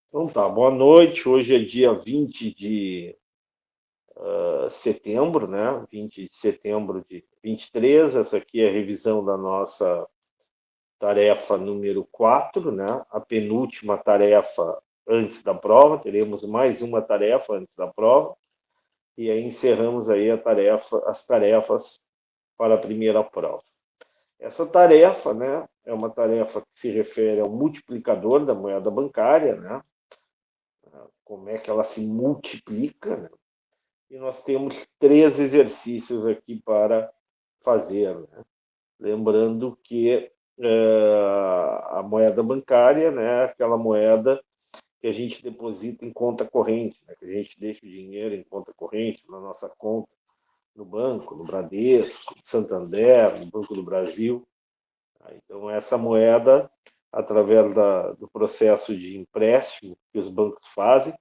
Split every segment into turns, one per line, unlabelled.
Então tá, boa noite. Hoje é dia 20 de setembro, né? 20 de setembro de 23. Essa aqui é a revisão da nossa tarefa número 4, né? A penúltima tarefa antes da prova. Teremos mais uma tarefa antes da prova. E aí encerramos aí as tarefas para a primeira prova. Essa tarefa, né, é uma tarefa que se refere ao multiplicador da moeda bancária, né? Como é que ela se multiplica, né? E nós temos 3 exercícios aqui para fazer, né? Lembrando que a moeda bancária, né, é aquela moeda que a gente deposita em conta corrente, né, que a gente deixa o dinheiro em conta corrente, na nossa conta, no banco, no Bradesco, no Santander, no Banco do Brasil. Então, essa moeda, através do processo de empréstimo que os bancos fazem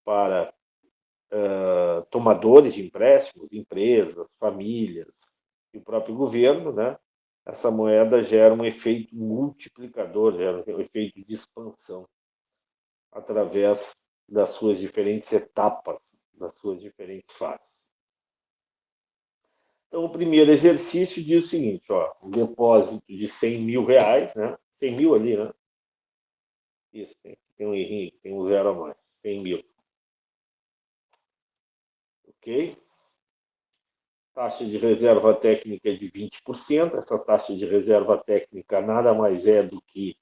para tomadores de empréstimos, empresas, famílias e o próprio governo, né? Essa moeda gera um efeito multiplicador, gera um efeito de expansão através das suas diferentes etapas, das suas diferentes fases. Então, o primeiro exercício diz o seguinte, ó, um depósito de 100 mil reais, né? 100 mil ali, né? Isso, tem um errinho, tem um zero a mais, 100 mil. Ok? Taxa de reserva técnica é de 20%. Essa taxa de reserva técnica nada mais é do que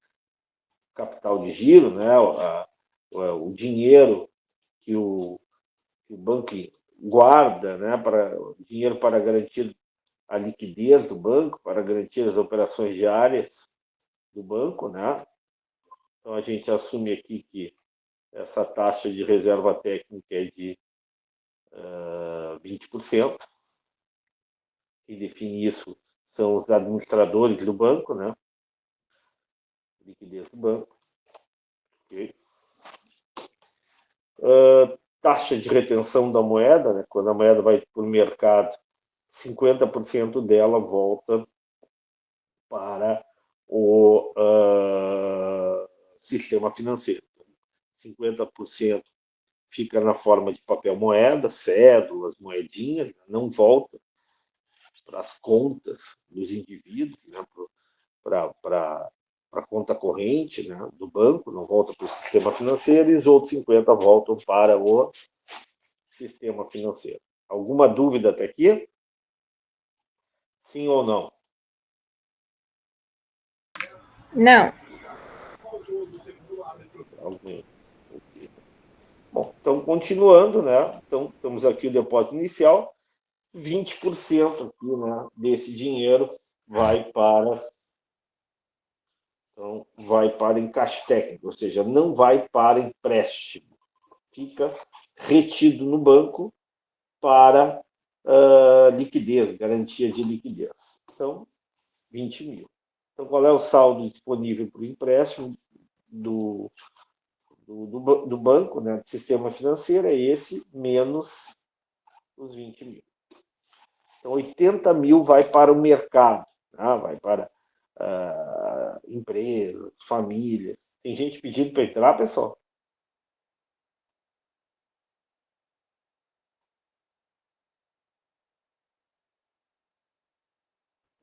capital de giro, né? O dinheiro que o banco guarda, né? Dinheiro para garantir a liquidez do banco, para garantir as operações diárias do banco, né? Então a gente assume aqui que essa taxa de reserva técnica é de 20%. Quem define isso são os administradores do banco, né? Liquidez do banco. Okay. Taxa de retenção da moeda, né? Quando a moeda vai para o mercado, 50% dela volta para o sistema financeiro. 50% fica na forma de papel moeda, cédulas, moedinhas, não volta para as contas dos indivíduos, né? Para a conta corrente, né, do banco, não volta para o sistema financeiro, e os outros 50 voltam para o sistema financeiro. Alguma dúvida até aqui? Sim ou não?
Não.
Bom, então, continuando, né? Então, temos aqui o depósito inicial, 20% aqui, né, desse dinheiro vai para encaixe técnico, ou seja, não vai para empréstimo. Fica retido no banco para liquidez, garantia de liquidez. Então, 20 mil. Então, qual é o saldo disponível para o empréstimo do banco, né, do sistema financeiro? É esse menos os 20 mil. Então, 80 mil vai para o mercado, né, vai para empresas, famílias. Tem gente pedindo para entrar, pessoal?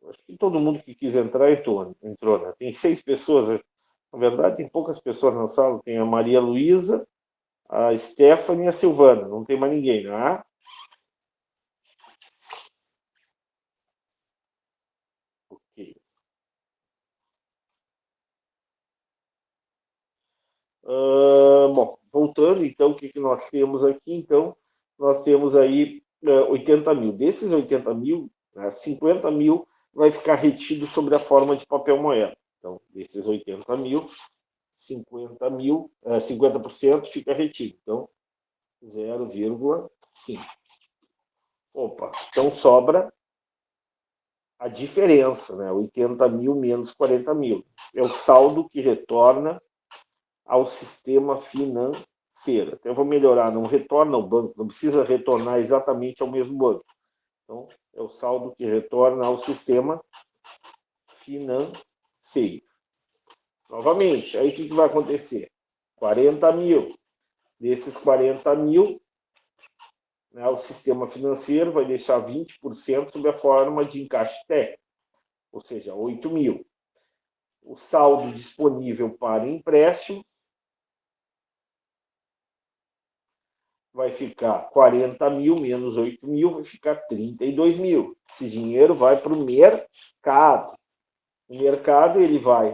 Acho que todo mundo que quis entrar entrou, né? Tem 6 pessoas. Na verdade, tem poucas pessoas na sala. Tem a Maria Luísa, a Stephanie e a Silvana. Não tem mais ninguém, não é? Ok. Bom, voltando, então, o que nós temos aqui? Então, nós temos aí 80 mil. Desses 80 mil, 50 mil vai ficar retido sobre a forma de papel moeda. Então, desses 80 mil, 50 mil, 50% fica retido. Então, 0,5. Opa, então sobra a diferença, né? 80 mil menos 40 mil. É o saldo que retorna ao sistema financeiro. Até vou melhorar, não retorna ao banco, não precisa retornar exatamente ao mesmo banco. Então, é o saldo que retorna ao sistema financeiro. Novamente, aí o que vai acontecer? 40 mil. Desses 40 mil, né, o sistema financeiro vai deixar 20% sob a forma de encaixe técnico, ou seja, 8 mil. O saldo disponível para empréstimo vai ficar 40 mil menos 8 mil, vai ficar 32 mil. Esse dinheiro vai para o mercado. O mercado, ele vai...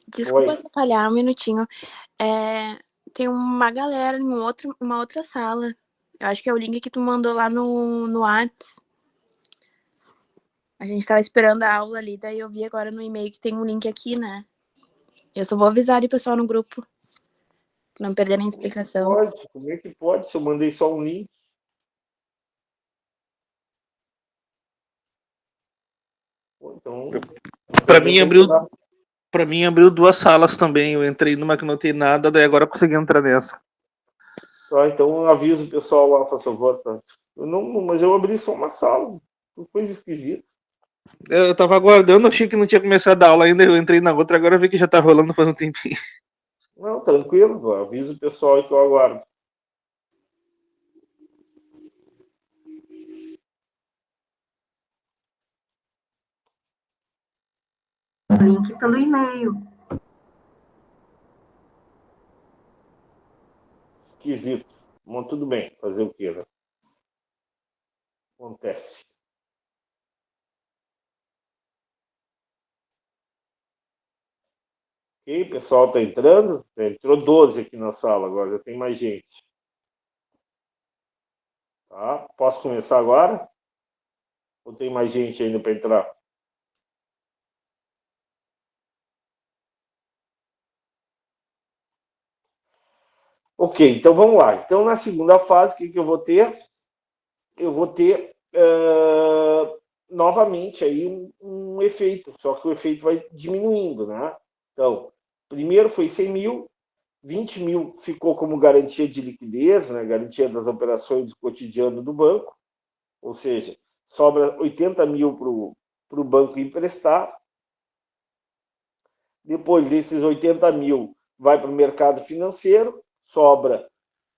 Desculpa atrapalhar um minutinho. Tem uma galera em uma outra sala. Eu acho que é o link que tu mandou lá no Whats. A gente tava esperando a aula ali, daí eu vi agora no e-mail que tem um link aqui, né? Eu só vou avisar ali o pessoal no grupo. Pra não perderem a explicação.
Como é que pode? Se eu mandei só um link. Então,
para mim abriu duas salas também. Eu entrei numa que não tem nada, daí agora eu consegui entrar nessa.
Tá, então avisa o pessoal lá, por favor. Tá? Mas eu abri só uma sala. Coisa esquisita.
Eu tava aguardando, achei que não tinha começado a aula ainda, eu entrei na outra, agora eu vi que já tá rolando faz um tempinho.
Não, tranquilo, avisa o pessoal aí que eu aguardo.
Link pelo e-mail.
Esquisito. Mas tudo bem, fazer o quê, né? Acontece. Ok, o pessoal tá entrando? Entrou 12 aqui na sala agora, já tem mais gente. Tá? Posso começar agora? Ou tem mais gente ainda para entrar? Ok, então vamos lá. Então, na segunda fase, o que eu vou ter? Eu vou ter novamente aí um efeito, só que o efeito vai diminuindo, né? Então, primeiro foi 100 mil, 20 mil ficou como garantia de liquidez, né? Garantia das operações do cotidiano do banco, ou seja, sobra 80 mil para o banco emprestar. Depois desses 80 mil, vai para o mercado financeiro, sobra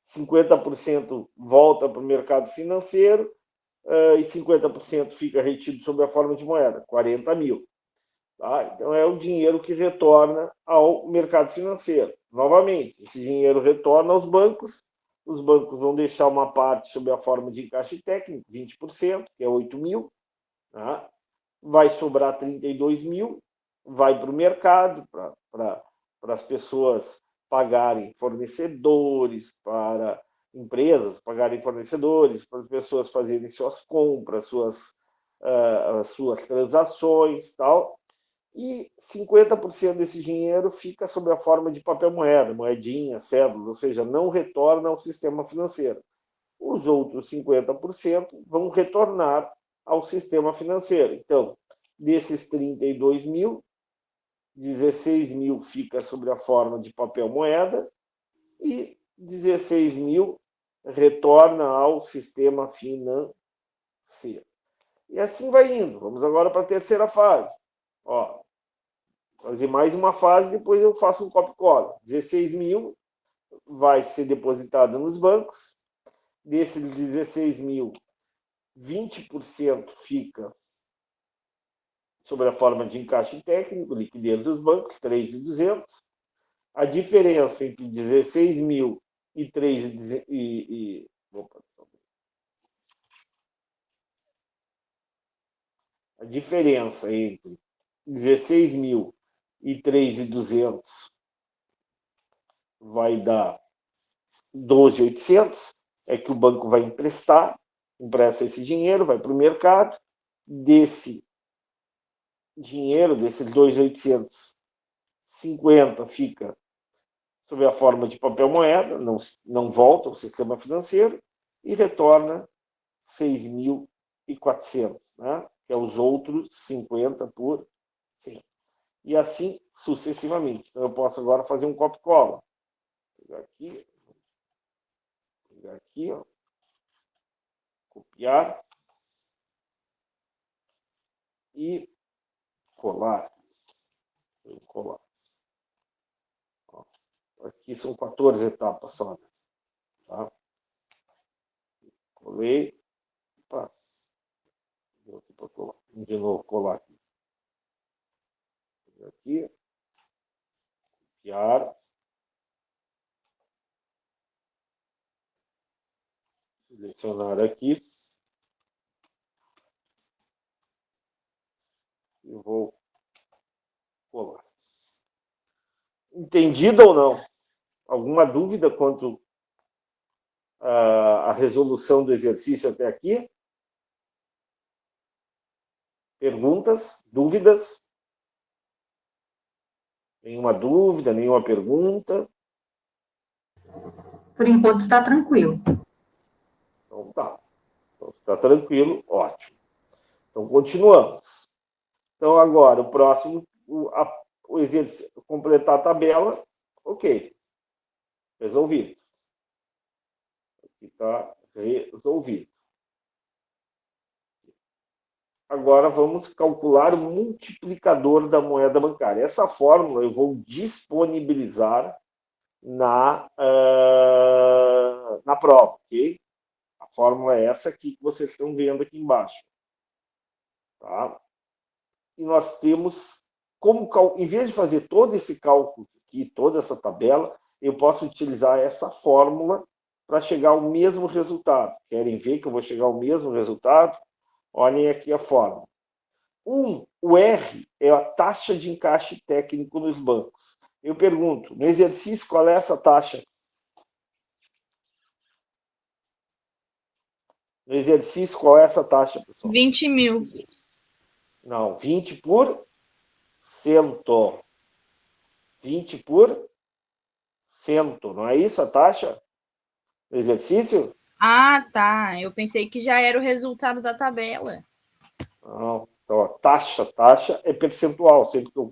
50% volta para o mercado financeiro e 50% fica retido sob a forma de moeda, 40 mil. Tá? Então, é o dinheiro que retorna ao mercado financeiro. Novamente, esse dinheiro retorna aos bancos, os bancos vão deixar uma parte sob a forma de encaixe técnico, 20%, que é 8 mil, tá? Vai sobrar 32 mil, vai para o mercado, para as pessoas pagarem fornecedores, para empresas pagarem fornecedores, para as pessoas fazerem suas compras, suas transações, tal. E 50% desse dinheiro fica sob a forma de papel moeda, moedinha, cédula, ou seja, não retorna ao sistema financeiro. Os outros 50% vão retornar ao sistema financeiro. Então, desses 32 mil, 16 mil fica sob a forma de papel moeda e 16 mil retorna ao sistema financeiro. E assim vai indo. Vamos agora para a terceira fase. Ó, fazer mais uma fase, depois eu faço um copy-cola. 16 mil vai ser depositado nos bancos. Desses 16 mil, 20% fica sob a forma de encaixe técnico, liquidez dos bancos, 3.200. A diferença entre 16 mil e 3 a diferença entre 16 mil e 3.200 vai dar 12.800, é que o banco vai empresta esse dinheiro, vai para o mercado, desse dinheiro, desses 2.800, 50 fica sob a forma de papel moeda, não volta ao sistema financeiro e retorna 6.400, né? Que é os outros 50 por 100. E assim sucessivamente. Então, eu posso agora fazer um copy-cola. Pegar aqui, ó, copiar e colar. Vou colar. Ó. Aqui são 14 etapas só. Né? Tá? Colei. Opa. De novo, colar aqui. Aqui. Copiar. Selecionar aqui. E vou colar. Entendido ou não? Alguma dúvida quanto à resolução do exercício até aqui? Perguntas? Dúvidas? Nenhuma dúvida, nenhuma pergunta?
Por enquanto está tranquilo.
Então tá. Então, está tranquilo, ótimo. Então continuamos. Então agora o próximo, o exercício, completar a tabela, ok. Resolvido. Aqui está resolvido. Agora vamos calcular o multiplicador da moeda bancária. Essa fórmula eu vou disponibilizar na prova, ok? A fórmula é essa aqui que vocês estão vendo aqui embaixo. Tá? E nós temos, em vez de fazer todo esse cálculo aqui, toda essa tabela, eu posso utilizar essa fórmula para chegar ao mesmo resultado. Querem ver que eu vou chegar ao mesmo resultado? Olhem aqui a fórmula. O R é a taxa de encaixe técnico nos bancos. Eu pergunto, no exercício, qual é essa taxa? No exercício, qual é essa taxa, pessoal?
20 mil.
Não, 20 por cento. 20 por cento. Não é isso a taxa? No exercício?
Ah, tá. Eu pensei que já era o resultado da tabela.
Não. Então, a taxa é percentual. Sempre que eu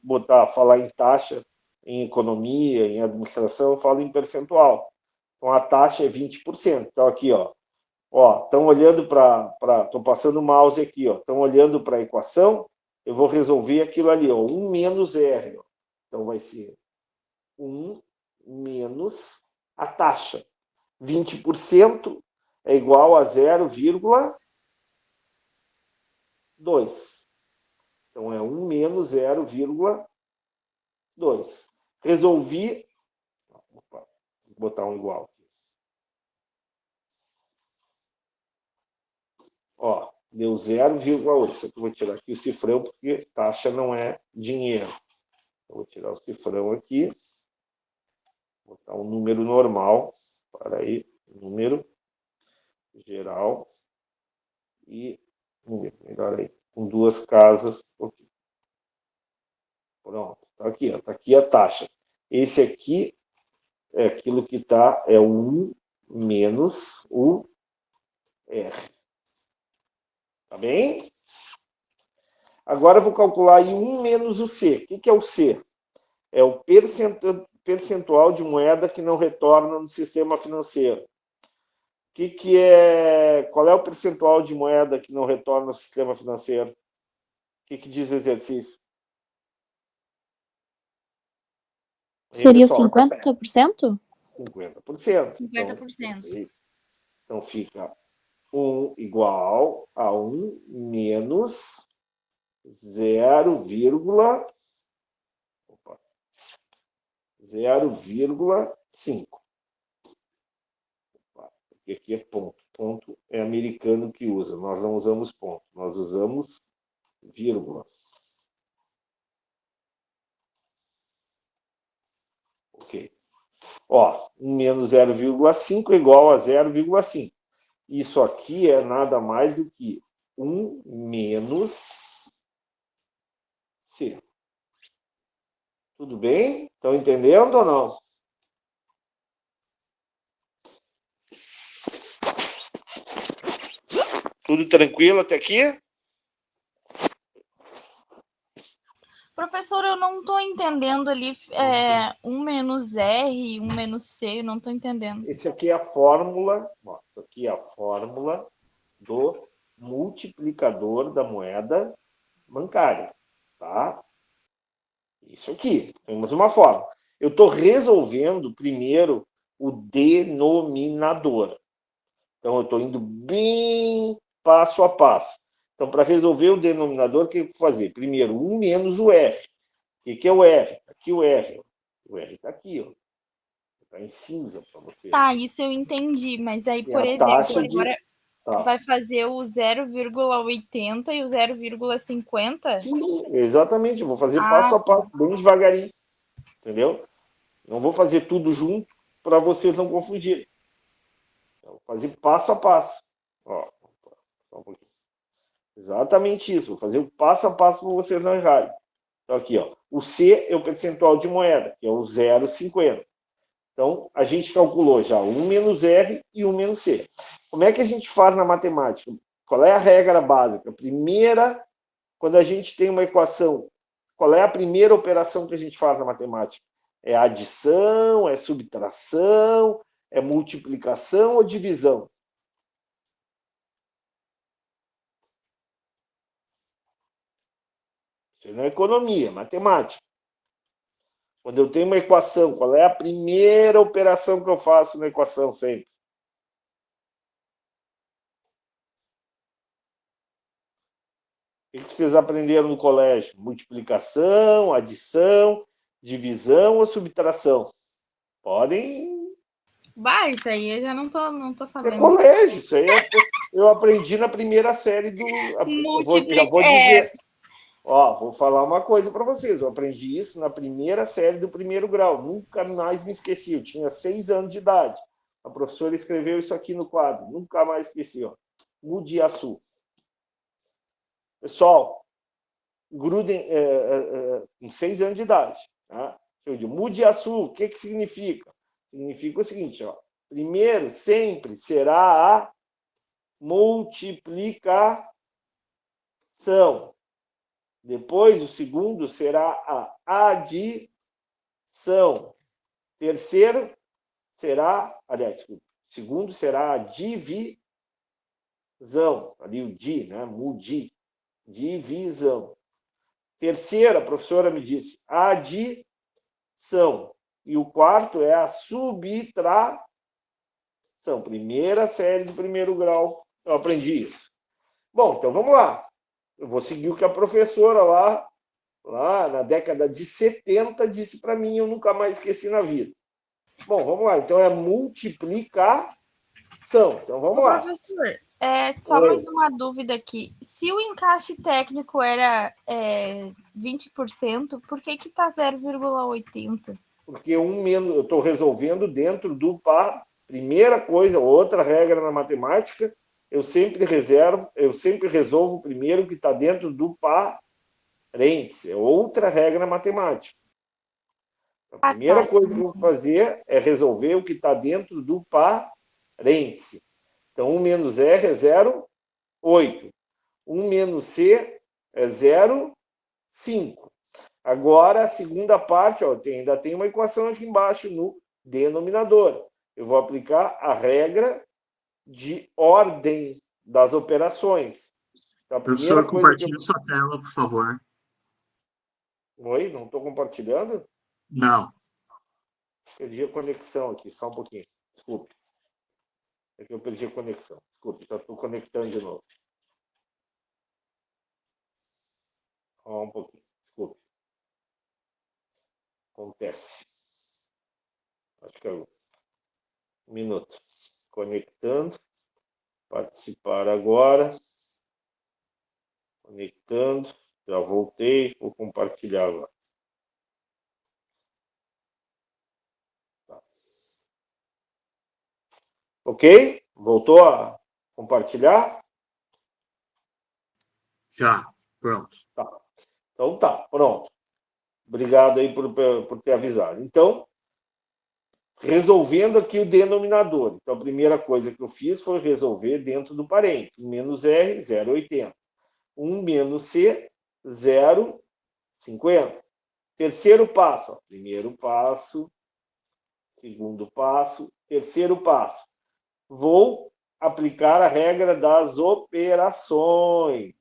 falar em taxa, em economia, em administração, eu falo em percentual. Então, a taxa é 20%. Então, aqui, estão olhando estou passando o mouse aqui, estão olhando para a equação, eu vou resolver aquilo ali, 1 menos R. Então, vai ser 1 menos a taxa. 20% é igual a 0,2. Então, é 1 menos 0,2. Resolvi. Vou botar um igual aqui. Deu 0,8. Só que eu vou tirar aqui o cifrão, porque taxa não é dinheiro. Eu vou tirar o cifrão aqui. Vou botar um número normal. Para aí, número geral. E número, melhor aí, com 2 casas. Okay. Pronto, está aqui, está aqui a taxa. Esse aqui é aquilo que está, é 1 menos o R. Tá bem? Agora eu vou calcular aí 1 menos o C. O que é o C? É o percentual de moeda que não retorna no sistema financeiro. Qual é o percentual de moeda que não retorna no sistema financeiro? O que diz o exercício?
Seria 50%?
50%.
50%.
Então fica 1 igual a 1 menos 0,5. Porque aqui é ponto. Ponto é americano que usa. Nós não usamos ponto. Nós usamos vírgula. Ok. 1 menos 0,5 é igual a 0,5. Isso aqui é nada mais do que 1 menos C. Tudo bem? Estão entendendo ou não? Tudo tranquilo até aqui?
Professor, eu não estou entendendo ali 1 menos R, 1 menos C, eu não estou entendendo.
Esse aqui é a fórmula, isso aqui é a fórmula do multiplicador da moeda bancária, tá? Isso aqui, temos uma fórmula. Eu estou resolvendo primeiro o denominador. Então, eu estou indo bem passo a passo. Então, para resolver o denominador, o que eu vou fazer? Primeiro, 1 menos o R. O que é o R? Aqui o R. O R está aqui, ó. Está em cinza para você.
Tá, isso eu entendi, mas aí,
Tem
por
a
exemplo,
taxa de...
agora
Tá.
vai fazer o 0,80 e o 0,50?
Sim, exatamente. Eu vou fazer
Ah,
passo a passo, bem devagarinho. Entendeu? Não vou fazer tudo junto para vocês não confundirem. Eu vou fazer passo a passo. Ó, só um pouquinho. Exatamente isso. Vou fazer o passo a passo para vocês não errarem. Então, aqui, ó. O C é o percentual de moeda, que é o 0,50. Então, a gente calculou já 1 menos R e 1 menos C. Como é que a gente faz na matemática? Qual é a regra básica? Primeira, quando a gente tem uma equação, qual é a primeira operação que a gente faz na matemática? É adição, é subtração, é multiplicação ou divisão? Isso não é economia, é matemática. Quando eu tenho uma equação, qual é a primeira operação que eu faço na equação sempre? O que vocês aprenderam no colégio? Multiplicação, adição, divisão ou subtração? Podem.
Bah, isso aí eu já não tô
Isso é
sabendo.
colégio, isso aí eu aprendi na primeira série do. Já vou dizer. Ó, vou falar uma coisa para vocês. Eu aprendi isso na primeira série do primeiro grau. Nunca mais me esqueci. Eu tinha 6 anos de idade. A professora escreveu isso aqui no quadro. Nunca mais esqueci. Ó. Mudiaçu. Pessoal, grudem com 6 anos de idade. Tá? Eu digo, Mudiaçu, o que significa? Significa o seguinte, ó. Primeiro, sempre será a multiplicação. Depois, o segundo será a adição. Terceiro será, aliás, desculpa, segundo será a divisão. Ali o di, né? Mudi. Divisão. Terceira, a professora me disse, adição. E o quarto é a subtração. Primeira série do primeiro grau, eu aprendi isso. Bom, então vamos lá. Eu vou seguir o que a professora lá na década de 70 disse para mim, eu nunca mais esqueci na vida. Bom, vamos lá. Então é multiplicação. Então vamos lá.
Professor, só
Oi.
mais uma dúvida aqui. Se o encaixe técnico era 20%, por que está 0,80?
Porque eu estou resolvendo dentro do par. Primeira coisa, outra regra na matemática, eu sempre resolvo primeiro o que está dentro do parênteses. É outra regra matemática. A primeira coisa que eu vou fazer é resolver o que está dentro do parêntese. Então, 1 menos R é 0,8. 1 menos C é 0,5. Agora, a segunda parte, ó, ainda tem uma equação aqui embaixo no denominador. Eu vou aplicar a regra de ordem das operações. Então, a
Professor,
primeira coisa
compartilhe sua tela, por favor.
Oi, não estou compartilhando?
Não.
Perdi a conexão aqui, só um pouquinho. Desculpe. É que eu perdi a conexão. Desculpe, já estou conectando de novo. Só um pouquinho. Desculpe. Acontece. Acho que é um minuto. Conectando. Participar agora. Conectando. Já voltei. Vou compartilhar agora. Tá. Ok? Voltou a compartilhar?
Já. Pronto.
Tá. Então tá, pronto. Obrigado aí por ter avisado. Então, resolvendo aqui o denominador. Então, a primeira coisa que eu fiz foi resolver dentro do parênteses. Menos R, 0,80. 1 menos C, 0,50. Terceiro passo. Ó. Primeiro passo. Segundo passo. Terceiro passo. Vou aplicar a regra das operações.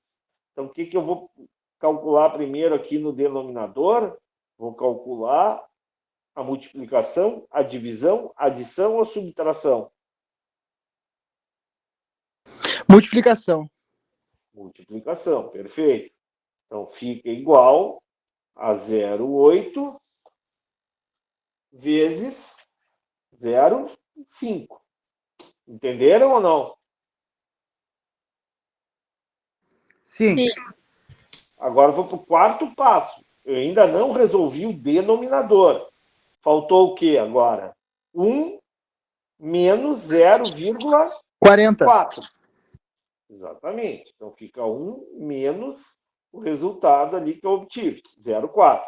Então, o que eu vou calcular primeiro aqui no denominador? Vou calcular A multiplicação, a divisão, a adição ou a subtração?
Multiplicação.
Multiplicação, perfeito. Então, fica igual a 0,8 vezes 0,5. Entenderam ou não?
Sim.
Agora vou para o quarto passo. Eu ainda não resolvi o denominador. Faltou o quê agora? 1 menos 0,4.
40.
Exatamente. Então fica 1 menos o resultado ali que eu obtive, 0,4.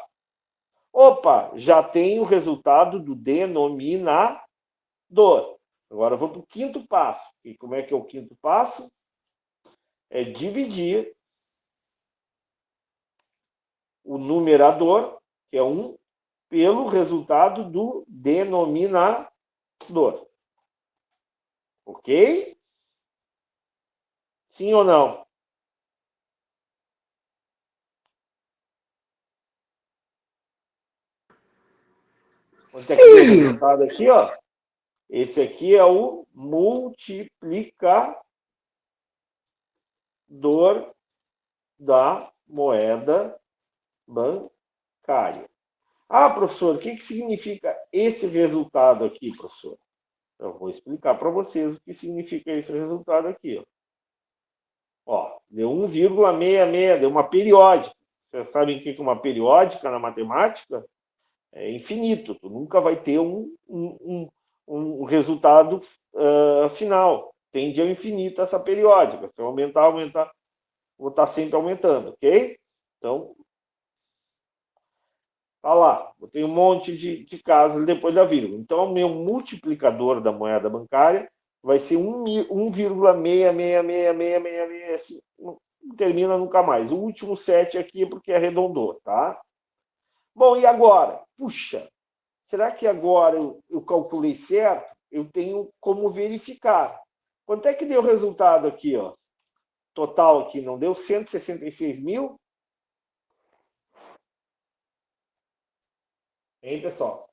Opa, já tem o resultado do denominador. Agora eu vou para o quinto passo. E como é que é o quinto passo? É dividir o numerador, que é 1, pelo resultado do denominador. Ok? Sim ou não? Quanto é que deu o resultado aqui, ó? Esse aqui é o multiplicador da moeda bancária. Ah, professor, o que significa esse resultado aqui, professor? Eu vou explicar para vocês o que significa esse resultado aqui. Ó, deu 1,66, deu uma periódica. Vocês sabem o que é uma periódica na matemática? É infinito. Tu nunca vai ter um resultado final. Tende ao infinito essa periódica. Se eu aumentar, vou estar sempre aumentando, ok? Então, tá lá. Eu tenho um monte de casas depois da vírgula. Então, o meu multiplicador da moeda bancária vai ser 1,66666, assim, não termina nunca mais. O último 7 aqui é porque arredondou, tá? Bom, e agora? Puxa, será que agora eu calculei certo? Eu tenho como verificar. Quanto é que deu o resultado aqui, ó? Total aqui, não deu 166 mil? Hein, pessoal?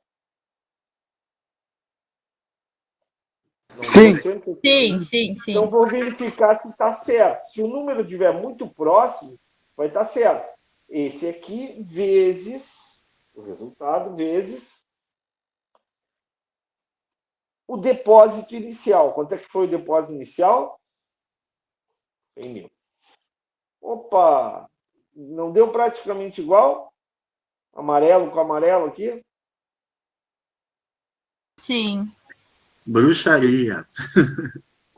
Não
Sim.
deu 166?
Sim.
Então, vou verificar se está certo. Se o número estiver muito próximo, vai estar certo. Esse aqui, vezes, o resultado, vezes o depósito inicial. Quanto é que foi o depósito inicial? 100 mil. Opa! Não deu praticamente igual? Amarelo com amarelo aqui?
Sim.
Bruxaria.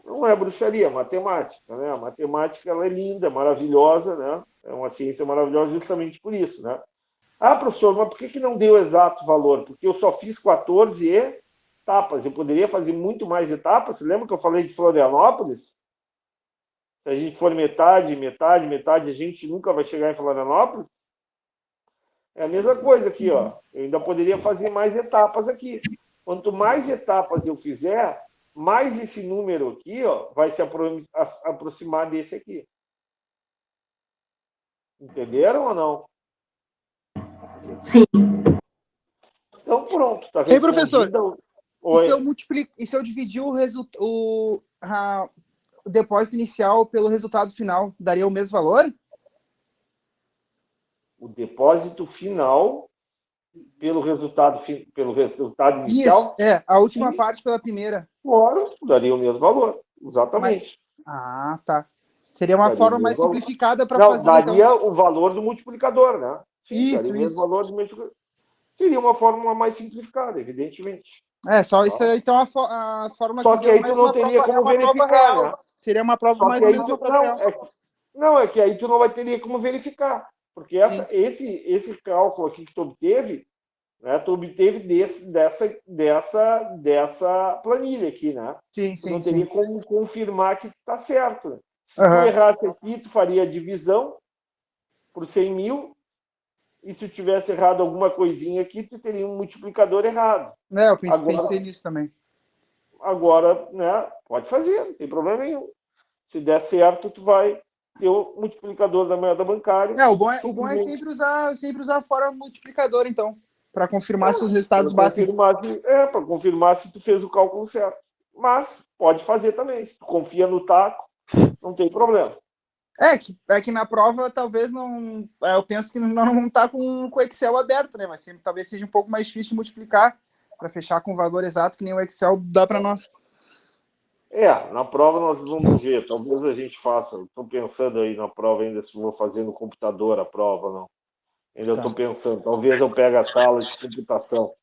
Não é bruxaria, é matemática, né? A matemática ela é linda, maravilhosa, né? É uma ciência maravilhosa justamente por isso, né? Ah, professor, mas por que não deu exato valor? Porque eu só fiz 14 etapas. Eu poderia fazer muito mais etapas. Você lembra que eu falei de Florianópolis? Se a gente for metade, a gente nunca vai chegar em Florianópolis? É a mesma coisa aqui, ó. Eu ainda poderia fazer mais etapas aqui. Quanto mais etapas eu fizer, mais esse número aqui, ó, vai se aproximar desse aqui. Entenderam ou não?
Sim.
Então pronto, tá
Ei, professor,
respondido.
E se eu dividir o depósito inicial pelo resultado final, daria o mesmo valor?
O depósito final pelo resultado inicial?
Isso, a última
Sim.
parte pela primeira.
Claro, daria o mesmo valor. Exatamente.
Ah, tá. Seria uma
Daria
forma
o
mais
mesmo valor.
simplificada para
Não,
fazer,
daria
então.
o valor do multiplicador, né? Sim, daria o mesmo
Isso.
valor do multiplicador. Seria uma fórmula mais simplificada, evidentemente.
Só isso aí, então, a forma
Só
que
que
deu
aí
mais
tu não
uma
teria
prova,
como
uma prova
verificar,
real.
né?
Seria uma prova
Só
mais
que
ou
aí
menos uma
tu,
prova real.
é que aí tu não vai teria como verificar. Porque esse cálculo aqui que tu obteve, né? Tu obteve dessa planilha aqui, né?
Sim,
Tu não
sim,
teria
sim.
como confirmar que está certo. Né? Se tu
Aham.
errasse aqui, tu faria a divisão por 100 mil, e se tu tivesse errado alguma coisinha aqui, tu teria um multiplicador errado.
Eu pensei nisso também.
Agora, né, pode fazer, não tem problema nenhum. Se der certo, tu vai ter o multiplicador da moeda bancária.
O bom é sempre usar a forma multiplicadora, então. para confirmar se os resultados batem.
Para confirmar se tu fez o cálculo certo. Mas pode fazer também. Se tu confia no taco, não tem problema.
É que na prova talvez não. Eu penso que nós não vamos estar com o Excel aberto, né? Mas sempre, talvez seja um pouco mais difícil de multiplicar para fechar com o valor exato que nem o Excel dá para nós.
Na prova nós vamos ver. Talvez a gente faça. Estou pensando aí na prova ainda se vou fazer no computador a prova, não. Ainda estou pensando. Talvez eu pegue a sala de computação.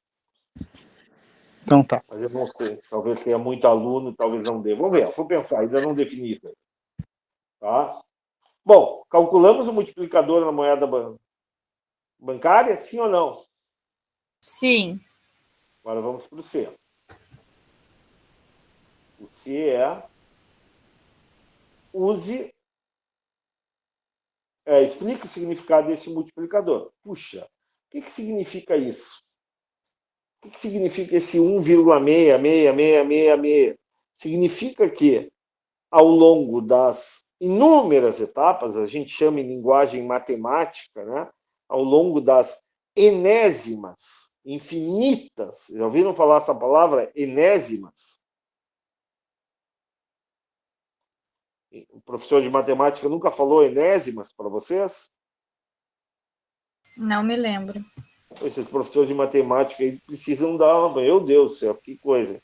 Então tá.
Mas eu não sei. Talvez tenha muito aluno, talvez não dê. Vamos ver. Vou pensar. Ainda não defini isso aí. Tá? Bom, calculamos o multiplicador na moeda bancária, sim ou não?
Sim.
Agora vamos para o C. O C use. Explique o significado desse multiplicador. Puxa, o que significa isso? O que significa esse 1,66666? Significa que, ao longo das inúmeras etapas, a gente chama em linguagem matemática, né? Ao longo das enésimas, infinitas, já ouviram falar essa palavra? Enésimas? O professor de matemática nunca falou enésimas para vocês?
Não me lembro.
Esses professores de matemática aí precisam dar, meu Deus do céu, que coisa.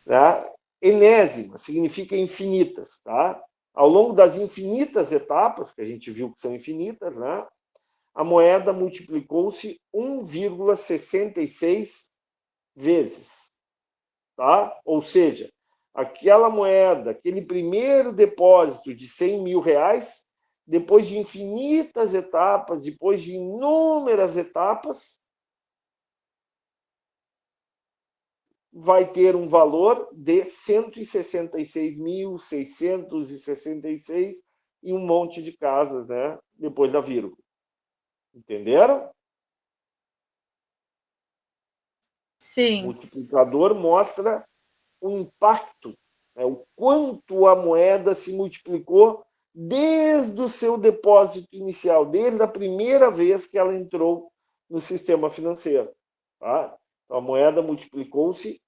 Tá? Enésima significa infinitas, tá? Ao longo das infinitas etapas, que a gente viu que são infinitas, né? A moeda multiplicou-se 1,66 vezes, tá? Ou seja, aquela moeda, aquele primeiro depósito de 100 mil reais, depois de infinitas etapas, depois de inúmeras etapas, vai ter um valor de 166.666 e um monte de casas, né? Depois da vírgula. Entenderam?
Sim.
O multiplicador mostra o impacto, né? O quanto a moeda se multiplicou desde o seu depósito inicial, desde a primeira vez que ela entrou no sistema financeiro. Tá? Então, a moeda multiplicou-se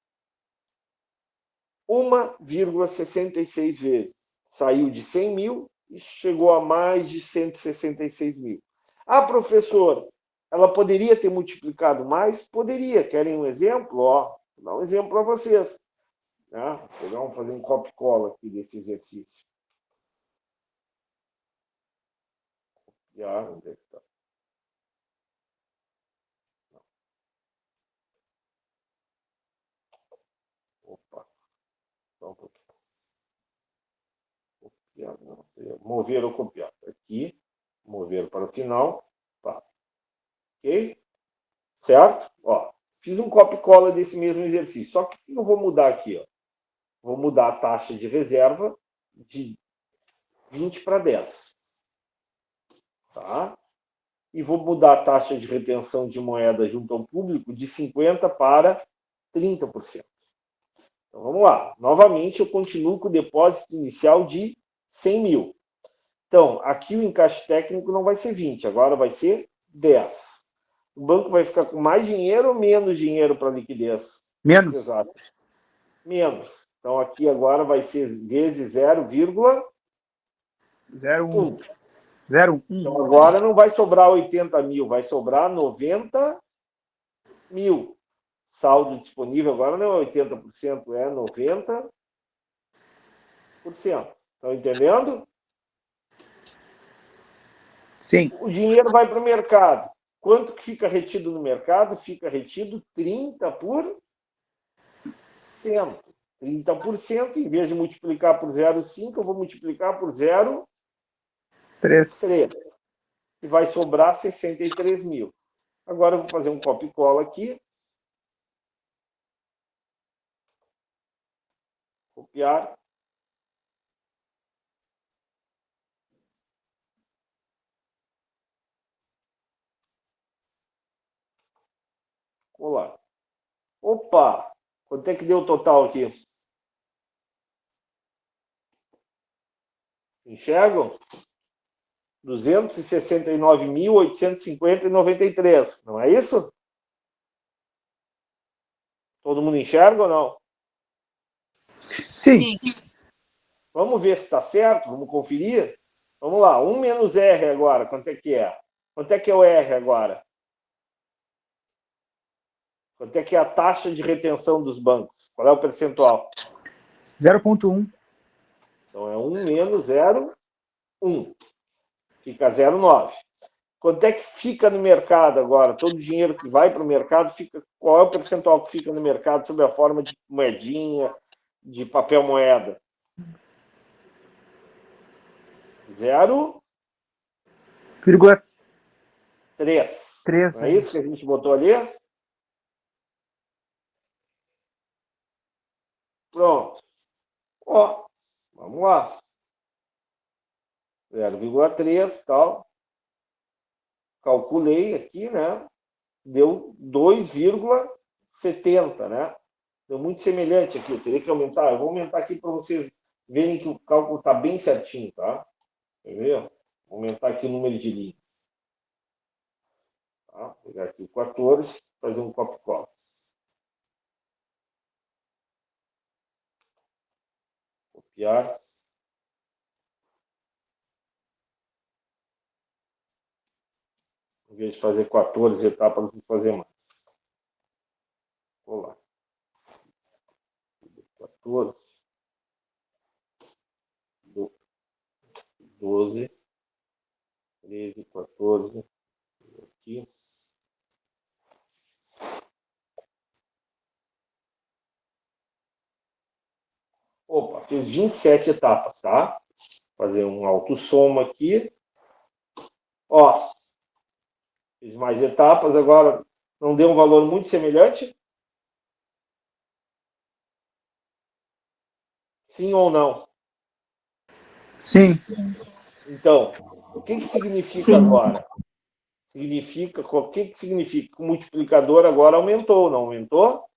1,66 vezes. Saiu de 100 mil e chegou a mais de 166 mil. Ah, professor, ela poderia ter multiplicado mais? Poderia. Querem um exemplo? Ó, vou dar um exemplo para vocês. Vamos fazer um copy-cola aqui desse exercício. Onde é que tá? Opa. Só um pouquinho. Copiar, não. Mover ou copiar. Aqui. Mover para o final. Tá. Ok? Certo? Ó, fiz um copy-cola desse mesmo exercício. Só que eu vou mudar aqui. Ó. Vou mudar a taxa de reserva de 20 para 10. Tá? E vou mudar a taxa de retenção de moeda junto ao público de 50% para 30%. Então, vamos lá. Novamente, eu continuo com o depósito inicial de 100 mil. Então, aqui o encaixe técnico não vai ser 20, agora vai ser 10. O banco vai ficar com mais dinheiro ou menos dinheiro para liquidez?
Menos.
Exato. Menos. Então, aqui agora vai ser vezes 0,01.
0,1.
Então, agora não vai sobrar 80 mil, vai sobrar 90 mil. Saldo disponível agora não é 80%, é 90%. Estão entendendo?
Sim.
O dinheiro vai para o mercado. Quanto que fica retido no mercado? Fica retido 30%. 30%, em vez de multiplicar por 0,5, eu vou multiplicar por 0,3. E vai sobrar 63 mil. Agora eu vou fazer um copy e cola aqui. Copiar. Colar. Opa! Quanto é que deu o total aqui? Enxergam? 269.850,93. Não é isso? Todo mundo enxerga ou não?
Sim.
Vamos ver se está certo, vamos conferir? Vamos lá, 1 menos R agora, quanto é que é? Quanto é que é o R agora? Quanto é que é a taxa de retenção dos bancos? Qual é o percentual?
0,1.
Então é 1 menos 0,1. Fica 0,9. Quanto é que fica no mercado agora? Todo o dinheiro que vai para o mercado, qual é o percentual que fica no mercado sob a forma de moedinha, de papel moeda? 0,3.
3.
Não é isso que a gente botou ali? Pronto. Ó, vamos lá. 0,3 tal. Calculei aqui, né? Deu 2,70, né? Deu muito semelhante aqui. Eu teria que aumentar. Eu vou aumentar aqui para vocês verem que o cálculo está bem certinho, tá? Quer ver? Vou aumentar aqui o número de linhas. Tá? Vou pegar aqui o 14, fazer um copy-cola. Copiar. Em vez de fazer 14 etapas, eu vou fazer mais. Vou lá. 14. 12. 13, 14. Aqui. Opa, fiz 27 etapas, tá? Fazer um autossoma aqui. Ó, fiz mais etapas, agora não deu um valor muito semelhante? Sim ou não?
Sim.
Então, o que significa
Sim.
agora? O que significa que o multiplicador agora aumentou, não aumentou?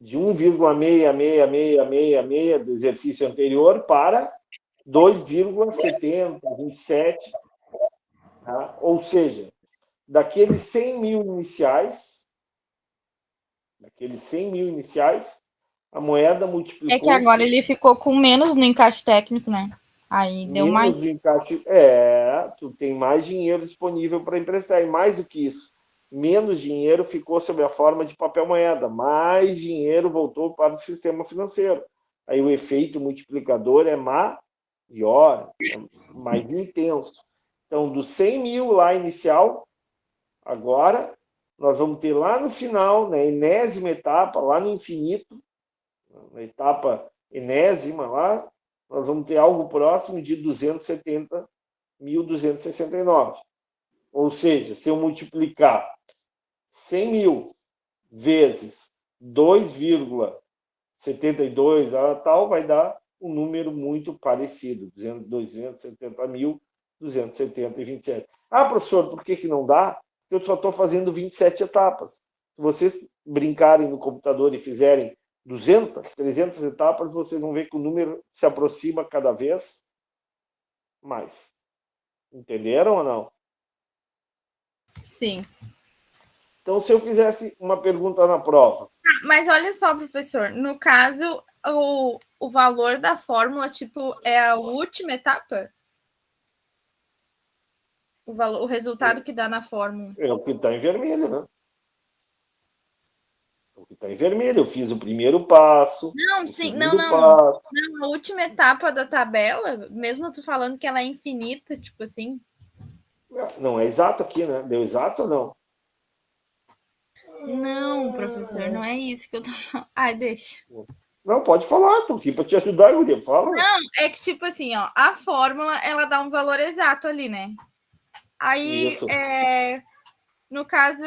De 1,66666 do exercício anterior para 2,70, 27. Tá? Ou seja, daqueles 100 mil iniciais, a moeda multiplicou.
É que agora ele ficou com menos no encaixe técnico, né? Aí deu mais.
Encaixe, tu tem mais dinheiro disponível para emprestar. E mais do que isso, menos dinheiro ficou sob a forma de papel moeda. Mais dinheiro voltou para o sistema financeiro. Aí o efeito multiplicador é maior, é mais intenso. Então, dos 100 mil lá inicial, agora nós vamos ter lá no final, na enésima etapa, lá no infinito, na etapa enésima lá, nós vamos ter algo próximo de 270.269. Ou seja, se eu multiplicar 100 mil vezes 2,72, tal, vai dar um número muito parecido, 270.270,27. Ah, professor, por que não dá? Eu só estou fazendo 27 etapas. Se vocês brincarem no computador e fizerem 200, 300 etapas, vocês vão ver que o número se aproxima cada vez mais. Entenderam ou não?
Sim.
Então, se eu fizesse uma pergunta na prova.
Mas olha só, professor, no caso, o valor da fórmula, tipo, é a última etapa? O resultado que dá na fórmula.
É o que está em vermelho, né? O que está em vermelho. Eu fiz o primeiro passo.
Não, sim, não.
Passo.
Não, a última etapa da tabela, mesmo tu falando que ela é infinita, tipo assim.
Não é exato aqui, né? Deu exato ou não?
Não, professor, não é isso que eu tô falando. Ai, deixa.
Não, pode falar, tô aqui para te ajudar, Guria. Fala.
Não, é que tipo assim, ó, a fórmula, ela dá um valor exato ali, né? Aí, no caso...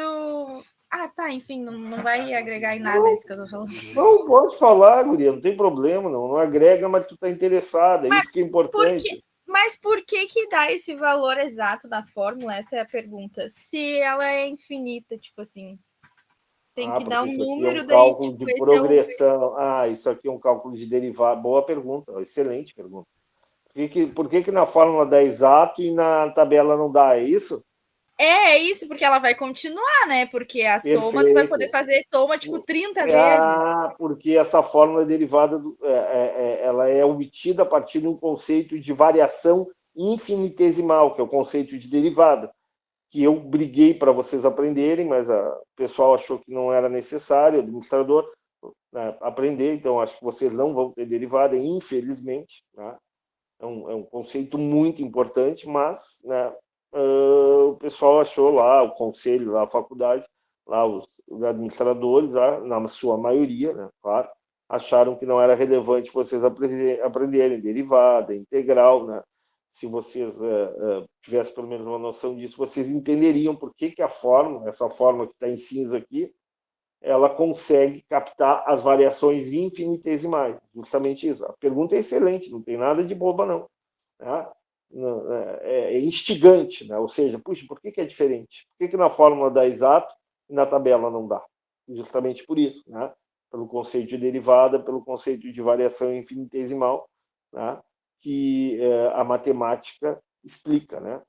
Ah, tá, enfim, não vai agregar em nada isso que eu tô falando.
Não, pode falar, Guria, não tem problema, não agrega, mas tu tá interessada, é isso que é importante.
Mas por que dá esse valor exato da fórmula? Essa é a pergunta. Se ela é infinita, tipo assim... Tem que dar um número,
é um cálculo
tipo,
de progressão. Isso aqui é um cálculo de derivada. Boa pergunta, excelente pergunta. Por que na fórmula dá exato e na tabela não dá? É isso?
É isso, porque ela vai continuar, né? Porque a soma, tu vai poder
Perfeito.
fazer soma, tipo, 30 vezes.
Porque essa fórmula é derivada, ela é obtida a partir de um conceito de variação infinitesimal, que é o conceito de derivada, que eu briguei para vocês aprenderem, mas o pessoal achou que não era necessário, o administrador, né, aprender, então acho que vocês não vão ter derivada, infelizmente, né? É um conceito muito importante, mas, né, o pessoal achou lá, o conselho, lá, a faculdade, lá os administradores, lá, na sua maioria, né, claro, acharam que não era relevante vocês aprenderem derivada, integral, né? Se vocês tivessem pelo menos uma noção disso, vocês entenderiam por que a fórmula, essa fórmula que está em cinza aqui, ela consegue captar as variações infinitesimais. Justamente isso. A pergunta é excelente, não tem nada de boba, não. Né? É instigante, né? Ou seja, puxa, por que é diferente? Por que na fórmula dá exato e na tabela não dá? Justamente por isso, né? Pelo conceito de derivada, pelo conceito de variação infinitesimal, né? Que a matemática explica, né?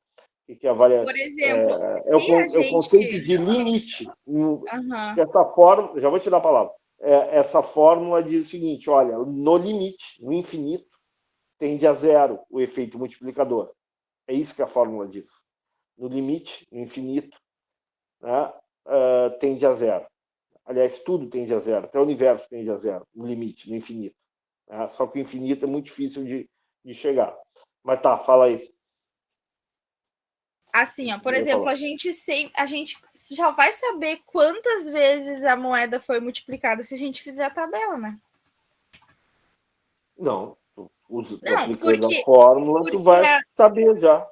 Que a variação
Por exemplo,
é
se a
o conceito
gente.
de limite.
Aham.
Essa fórmula, já vou te dar a palavra. Essa fórmula diz o seguinte: olha, no limite, no infinito, tende a zero o efeito multiplicador. É isso que a fórmula diz. No limite, no infinito, né, tende a zero. Aliás, tudo tende a zero, até o universo tende a zero, no limite, no infinito. Né? Só que o infinito é muito difícil de chegar. Mas tá, fala aí.
Assim, ó, por exemplo, a gente já vai saber quantas vezes a moeda foi multiplicada se a gente fizer a tabela, né?
Não,
Não,
aplicando a fórmula, tu vai saber já.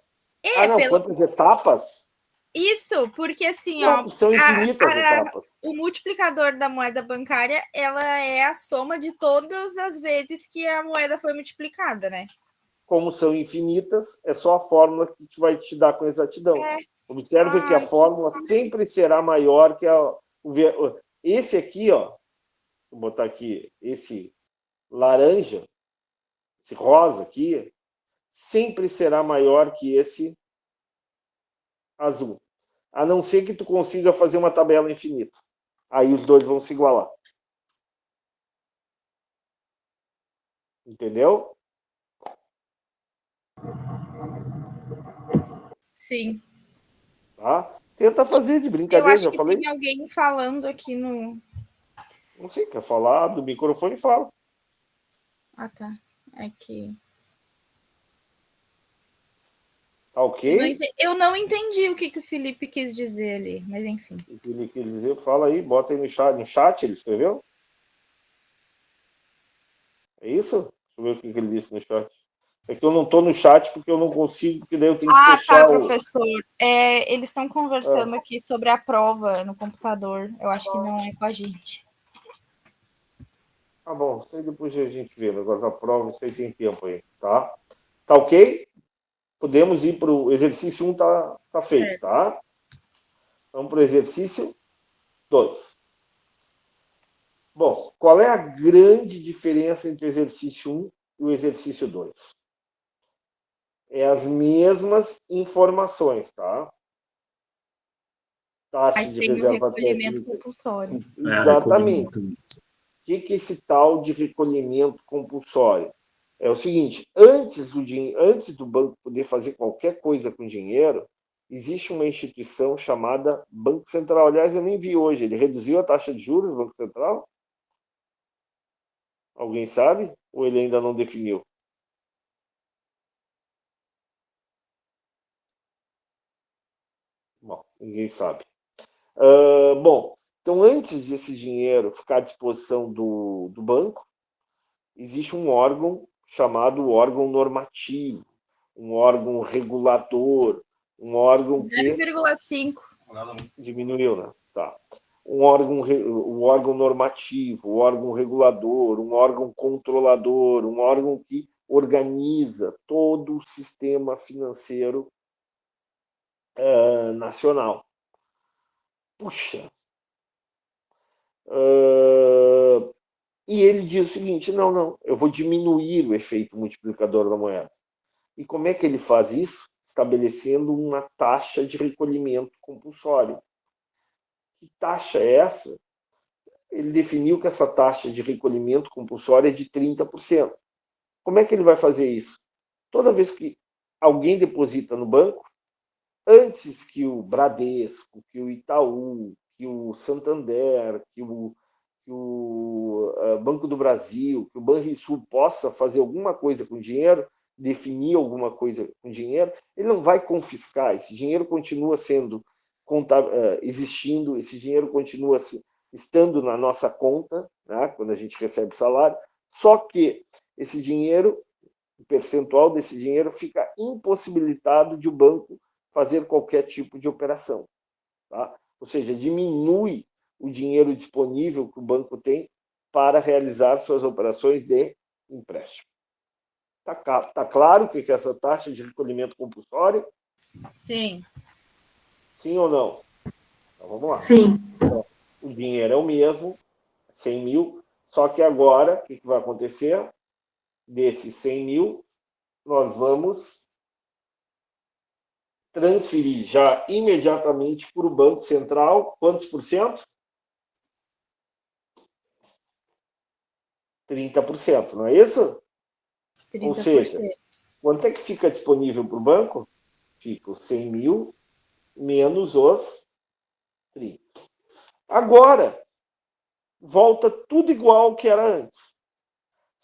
Não, quantas etapas?
Isso, porque assim, ó,
Não, são infinitas etapas.
o multiplicador da moeda bancária, ela é a soma de todas as vezes que a moeda foi multiplicada, né?
Como são infinitas, é só a fórmula que vai te dar com exatidão. Observe que a fórmula sempre será maior que esse aqui, ó. Vou botar aqui, esse laranja, esse rosa aqui, sempre será maior que esse azul. A não ser que tu consiga fazer uma tabela infinita. Aí os dois vão se igualar. Entendeu?
Sim.
Tá? Tenta fazer de
Eu
brincadeira,
acho
já
que
falei.
tem alguém falando aqui no.
Não sei, quer falar do microfone, fala.
Ah, tá. É que.
Tá ok?
Eu não entendi o que o Felipe quis dizer ali, mas enfim.
O que ele quer dizer, fala aí, bota aí no chat. No chat ele escreveu? É isso? Deixa eu ver o que ele disse no chat. É que eu não estou no chat porque eu não consigo, porque daí eu tenho que fechar
tá, professor. Eles estão conversando aqui sobre a prova no computador. Eu acho que não é com a gente.
Tá bom, isso aí depois a gente vê. Agora da prova, isso aí tem tempo aí, tá? Tá ok? Podemos ir para o exercício 1, tá feito, tá? Vamos para o exercício 2. Bom, qual é a grande diferença entre o exercício 1 e o exercício 2? É as mesmas informações, tá? Taxa
Mas
de
tem o
reserva
recolhimento
técnica.
compulsório.
Exatamente. O que é esse tal de recolhimento compulsório? É o seguinte, antes do banco poder fazer qualquer coisa com dinheiro, existe uma instituição chamada Banco Central. Aliás, eu nem vi hoje, ele reduziu a taxa de juros do Banco Central? Alguém sabe? Ou ele ainda não definiu? Bom, ninguém sabe. Bom, então antes desse dinheiro ficar à disposição do banco, existe um órgão chamado órgão normativo, um órgão regulador, um órgão que
0,5.
diminuiu, né? Tá. O órgão normativo, o órgão regulador, um órgão controlador, um órgão que organiza todo o sistema financeiro nacional. Puxa. E ele diz o seguinte: não, eu vou diminuir o efeito multiplicador da moeda. E como é que ele faz isso? estabelecendo uma taxa de recolhimento compulsório. Que taxa é essa? Ele definiu que essa taxa de recolhimento compulsório é de 30%. Como é que ele vai fazer isso? Toda vez que alguém deposita no banco, antes que o Bradesco, que o Itaú, que o Santander, que o Banco do Brasil, que o Banrisul possa fazer alguma coisa com dinheiro, definir alguma coisa com dinheiro, ele não vai confiscar. Esse dinheiro continua sendo existindo, esse dinheiro continua estando na nossa conta, né, quando a gente recebe o salário, só que esse dinheiro, o percentual desse dinheiro fica impossibilitado de o banco fazer qualquer tipo de operação. Tá? Ou seja, diminui o dinheiro disponível que o banco tem para realizar suas operações de empréstimo. Tá claro o que é essa taxa de recolhimento compulsório?
Sim.
Sim ou não? Então, vamos lá.
Sim.
Então, o dinheiro é o mesmo, 100 mil, só que agora, o que vai acontecer? Desses 100 mil, nós vamos transferir já imediatamente para o Banco Central, quantos por cento? 30%, não é isso?
30%.
Ou seja, quanto é que fica disponível para o banco? Fica os 100 mil menos os 30. Agora, volta tudo igual ao que era antes.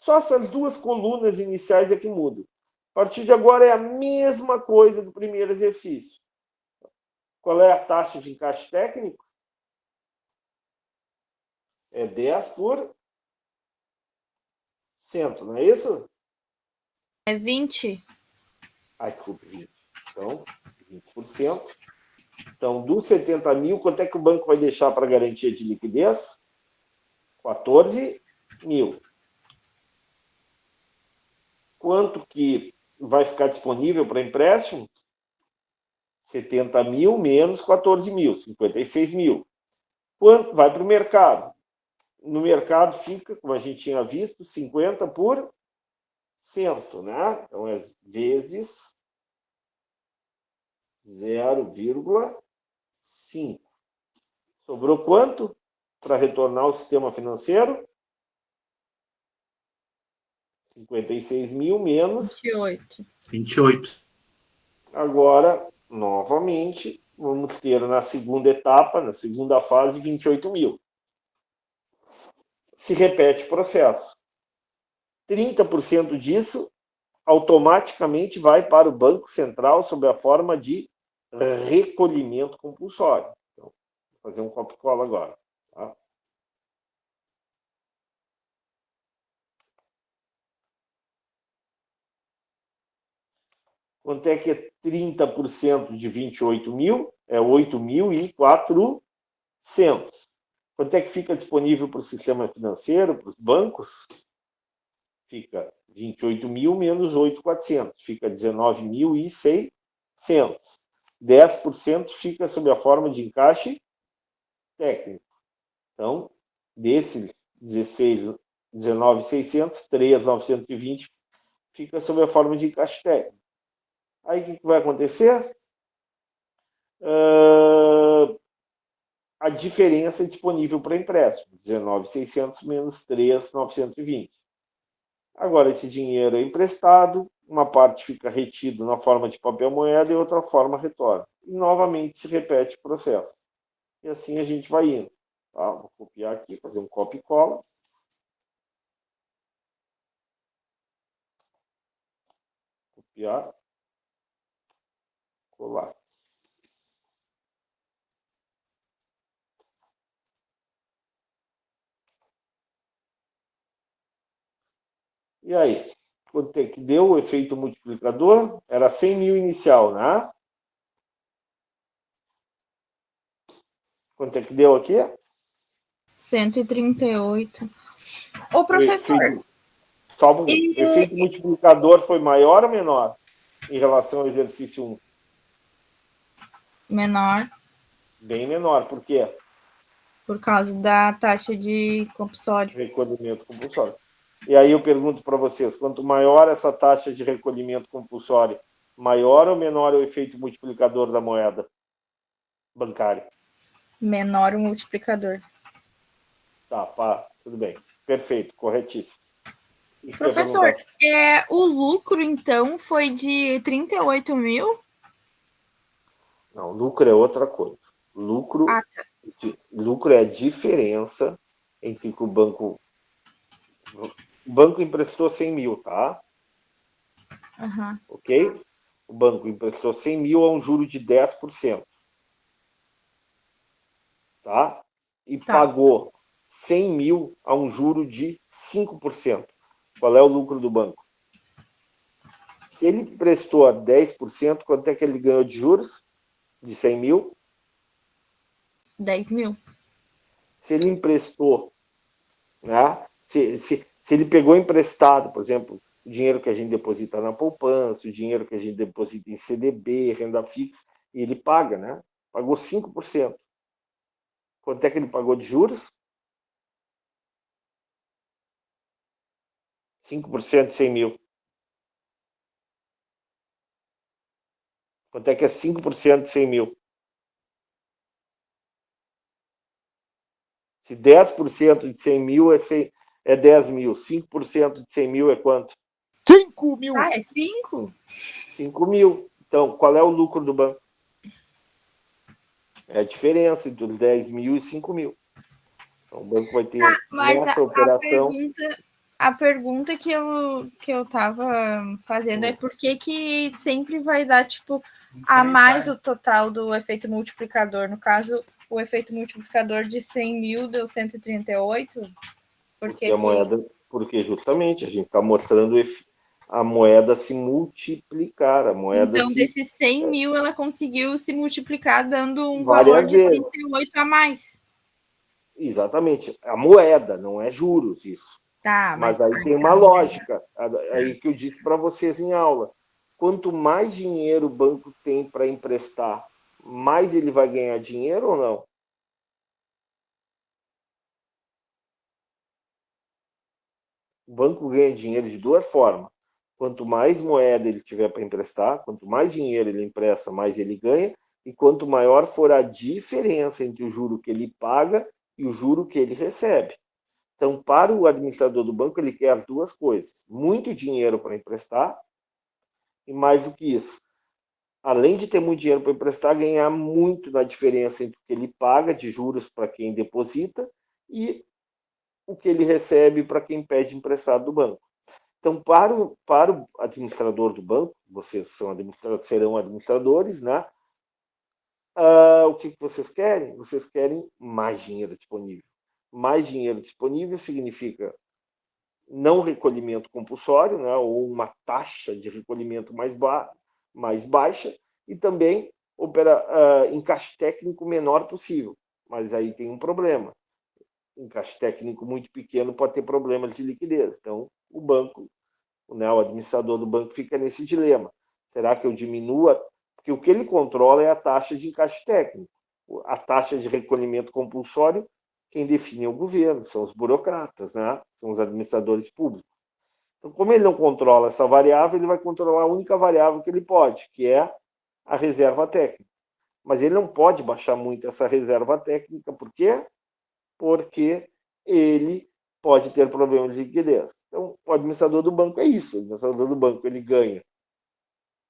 Só essas duas colunas iniciais é que mudam. A partir de agora é a mesma coisa do primeiro exercício. Qual é a taxa de encaixe técnico? É 10%, não é isso?
É 20%.
Ai, desculpe, 20%. Então, 20%. Então, dos 70 mil, quanto é que o banco vai deixar para garantia de liquidez? 14 mil. Quanto que vai ficar disponível para empréstimo? 70 mil menos 14 mil, 56 mil. Quanto vai para o mercado? No mercado fica, como a gente tinha visto, 50%, né? Então, é vezes 0,5. Sobrou quanto para retornar ao sistema financeiro? 56 mil menos
28.
Agora, novamente, vamos ter na segunda etapa, na segunda fase, 28 mil. Se repete o processo. 30% disso automaticamente vai para o Banco Central sob a forma de recolhimento compulsório. Então, vou fazer um copia-cola agora. Tá? Quanto é que é 30% de 28 mil? É 8.400. Quanto é que fica disponível para o sistema financeiro, para os bancos? Fica 28 mil menos 8.400. Fica 19.600. 10% fica sob a forma de encaixe técnico. Então, desses 19.600, 3.920 fica sob a forma de encaixe técnico. Aí o que vai acontecer? A diferença é disponível para empréstimo, 19.600 menos 3.920. Agora, esse dinheiro é emprestado, uma parte fica retido na forma de papel moeda e outra forma retorna. E novamente se repete o processo. E assim a gente vai indo. Tá? Vou copiar aqui, fazer um copia e cola. Copiar. Colar. E aí? Quanto é que deu o efeito multiplicador? Era 100 mil inicial, né? Quanto é que deu aqui?
138. Ô, professor.
O efeito multiplicador foi maior ou menor em relação ao exercício 1?
Menor.
Bem menor. Por quê?
Por causa da taxa de compulsório.
Recolhimento compulsório. E aí eu pergunto para vocês, quanto maior essa taxa de recolhimento compulsório, Maior ou menor é o efeito multiplicador da moeda bancária?
Menor o multiplicador.
Tá, pá, tudo bem. Perfeito, corretíssimo. E
Professor, o lucro, então, foi de 38 mil?
Não, lucro é outra coisa. Lucro,
tá.
lucro é a diferença entre que o banco emprestou 100 mil, tá?
Uhum.
Ok? O banco emprestou 100 mil a um juro de 10%. Tá? E pagou 100 mil a um juro de 5%. Qual é o lucro do banco? Se ele prestou a 10%, quanto é que ele ganhou de juros? De 100 mil?
10 mil.
Se ele emprestou, né? Se ele pegou emprestado, por exemplo, o dinheiro que a gente deposita na poupança, o dinheiro que a gente deposita em CDB, renda fixa, e ele paga, né? Pagou 5%. Quanto é que ele pagou de juros? 5% de 100 mil. Quanto é que é 5% de 100 mil? Se 10% de 100 mil é 10 mil, 5% de 100 mil é quanto?
5 mil!
Ah, é 5?
5 mil. Então, qual é o lucro do banco? É a diferença entre os 10 mil e 5 mil. Então, o banco vai ter nessa operação...
A pergunta que eu tava fazendo é por que sempre vai dar, tipo, a mais o total do efeito multiplicador. No caso, o efeito multiplicador de 100 mil deu 138?
Porque justamente a gente está mostrando a moeda se multiplicar.
Então, desses 100 mil, ela conseguiu se multiplicar dando um
várias
valor de
vezes.
38 a mais.
Exatamente. A moeda, não é juros isso.
Tá,
mas aí tem uma lógica, aí que eu disse para vocês em aula. Quanto mais dinheiro o banco tem para emprestar, mais ele vai ganhar dinheiro ou não? O banco ganha dinheiro de duas formas. Quanto mais moeda ele tiver para emprestar, quanto mais dinheiro ele empresta, mais ele ganha, e quanto maior for a diferença entre o juro que ele paga e o juro que ele recebe. Então, para o administrador do banco, ele quer duas coisas: muito dinheiro para emprestar e, mais do que isso, além de ter muito dinheiro para emprestar, ganhar muito na diferença entre o que ele paga de juros para quem deposita e o que ele recebe para quem pede emprestado do banco. Então, para o administrador do banco, vocês serão administradores, né? O que vocês querem? Vocês querem mais dinheiro disponível. Mais dinheiro disponível significa não recolhimento compulsório, né, ou uma taxa de recolhimento mais baixa, e também encaixe técnico menor possível. Mas aí tem um problema. Encaixe técnico muito pequeno pode ter problemas de liquidez. Então, o banco, né, o administrador do banco fica nesse dilema. Será que eu diminua? Porque o que ele controla é a taxa de encaixe técnico. A taxa de recolhimento compulsório, quem define é o governo, são os burocratas, né? São os administradores públicos. Então, como ele não controla essa variável, ele vai controlar a única variável que ele pode, que é a reserva técnica. Mas ele não pode baixar muito essa reserva técnica, por quê? Porque ele pode ter problemas de liquidez. Então, o administrador do banco é isso. O administrador do banco, ele ganha.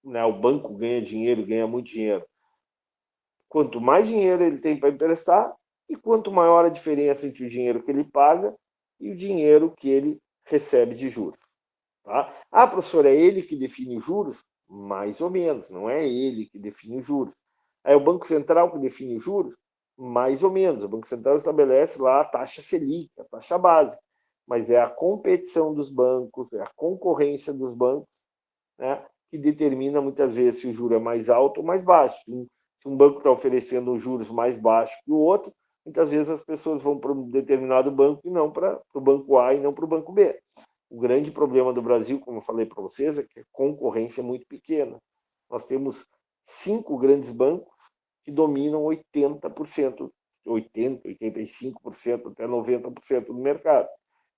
Né? O banco ganha dinheiro, ganha muito dinheiro. Quanto mais dinheiro ele tem para emprestar, e quanto maior a diferença entre o dinheiro que ele paga e o dinheiro que ele recebe de juros. Tá? Professor, é ele que define os juros? Mais ou menos, não é ele que define os juros. É o Banco Central que define os juros? Mais ou menos. O Banco Central estabelece lá a taxa Selic, a taxa básica. Mas é a competição dos bancos, é a concorrência dos bancos, né, que determina muitas vezes se o juro é mais alto ou mais baixo. Se um banco está oferecendo juros mais baixos que o outro, muitas vezes as pessoas vão para um determinado banco e não para o banco A e não para o banco B. O grande problema do Brasil, como eu falei para vocês, é que a concorrência é muito pequena. Nós temos 5 grandes bancos que dominam 80%, 80%, 85%, até 90% do mercado.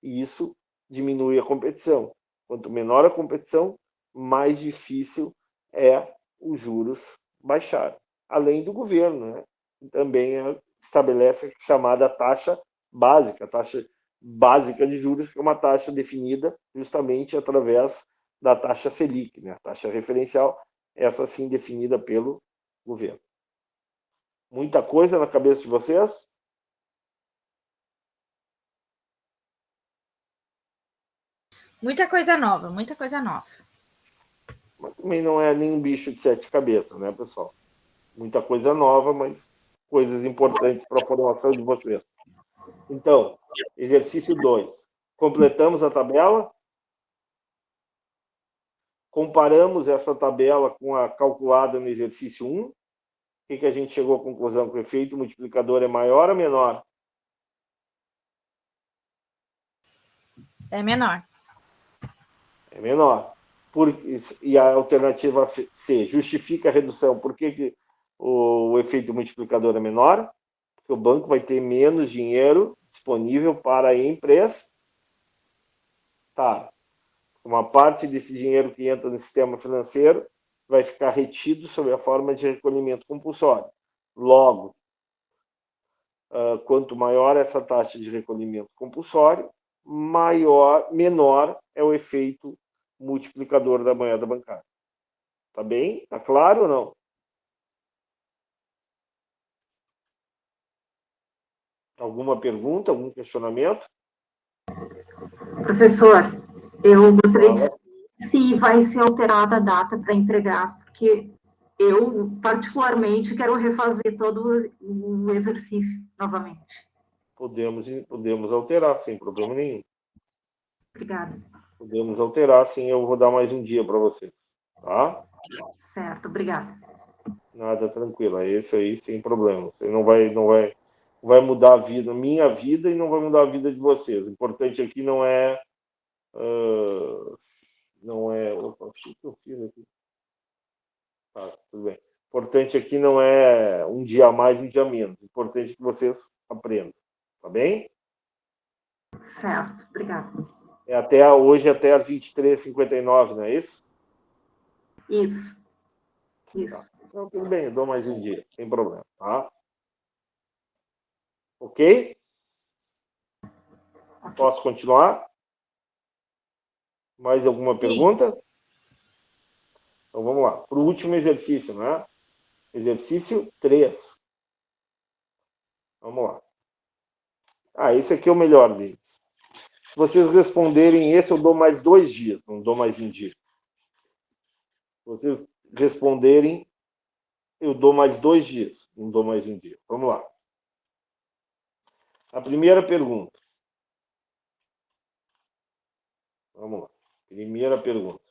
E isso diminui a competição. Quanto menor a competição, mais difícil é os juros baixarem. Além do governo, né? Também estabelece a chamada taxa básica de juros, que é uma taxa definida justamente através da taxa Selic, né? A taxa referencial, essa sim definida pelo governo. Muita coisa na cabeça de vocês?
Muita coisa nova, muita coisa nova.
Mas também não é nenhum bicho de 7 cabeças, né, pessoal? Muita coisa nova, mas coisas importantes para a formação de vocês. Então, exercício 2. Completamos a tabela. Comparamos essa tabela com a calculada no exercício 1. O que a gente chegou à conclusão? Que o efeito multiplicador é maior ou menor?
É menor.
É menor. E a alternativa C, justifica a redução. Por que o efeito multiplicador é menor? Porque o banco vai ter menos dinheiro disponível para emprestar. Uma parte desse dinheiro que entra no sistema financeiro vai ficar retido sob a forma de recolhimento compulsório. Logo, quanto maior essa taxa de recolhimento compulsório, menor é o efeito multiplicador da moeda bancária. Tá bem? Tá claro ou não? Alguma pergunta, algum questionamento?
Professor, eu gostaria de saber se vai ser alterada a data para entregar, porque eu, particularmente, quero refazer todo o exercício novamente.
Podemos alterar, sem problema nenhum.
Obrigada.
Podemos alterar, sim. Eu vou dar mais um dia para vocês. Tá?
Certo, obrigada.
Nada, tranquilo. É esse aí, sem problema. Você não vai mudar a vida, minha vida, e não vai mudar a vida de vocês. O importante aqui não é... Opa, o que eu fiz aqui? Tá, tudo bem. O importante aqui não é um dia a mais, um dia a menos. O importante é que vocês aprendam. Tá bem?
Certo, obrigada.
Hoje até às 23h59, não é isso?
Isso.
Tá. Então, tudo bem, eu dou mais um dia, sem problema, tá? Ok? Posso continuar? Mais alguma pergunta? Então vamos lá. Para o último exercício, né? Exercício 3. Vamos lá. Esse aqui é o melhor deles. Se vocês responderem esse, eu dou mais 2 dias, não dou mais um dia. Se vocês responderem, eu dou mais 2 dias, não dou mais um dia. Vamos lá. A primeira pergunta. Vamos lá. Primeira pergunta.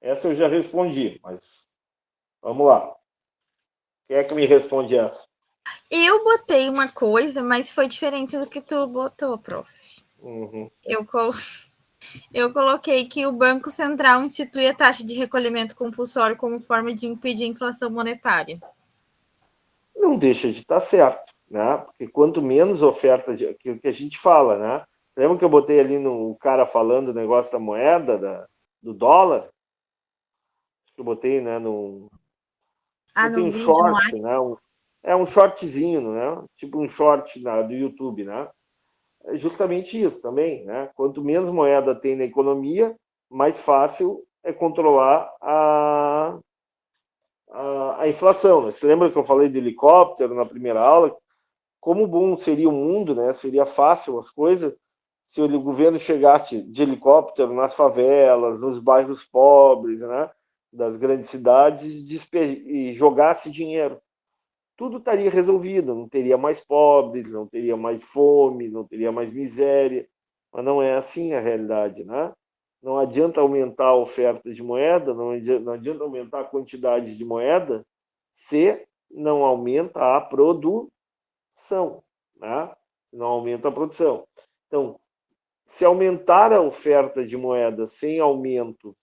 Essa eu já respondi, mas vamos lá. Quem é que me responde essa?
Eu botei uma coisa, mas foi diferente do que tu botou, prof.
Uhum.
Eu coloquei que o Banco Central institui a taxa de recolhimento compulsório como forma de impedir a inflação monetária.
Não deixa de estar certo, né? Porque quanto menos oferta, que a gente fala, né? Lembra que eu botei ali no cara falando o negócio da moeda, do dólar? Que eu botei, né? Botei um
vídeo,
short, né? Um shortzinho, né? Tipo um short do YouTube, né? É justamente isso também, né? Quanto menos moeda tem na economia, mais fácil é controlar a inflação. Né? Você lembra que eu falei de helicóptero na primeira aula? Como bom seria o mundo, né? Seria fácil as coisas se o governo chegasse de helicóptero nas favelas, nos bairros pobres, né? Das grandes cidades e jogasse dinheiro. Tudo estaria resolvido, não teria mais pobres, não teria mais fome, não teria mais miséria. Mas não é assim a realidade, né? Não adianta aumentar a oferta de moeda, não adianta aumentar a quantidade de moeda se não aumenta a produção, né? Não aumenta a produção. Então, se aumentar a oferta de moeda sem aumento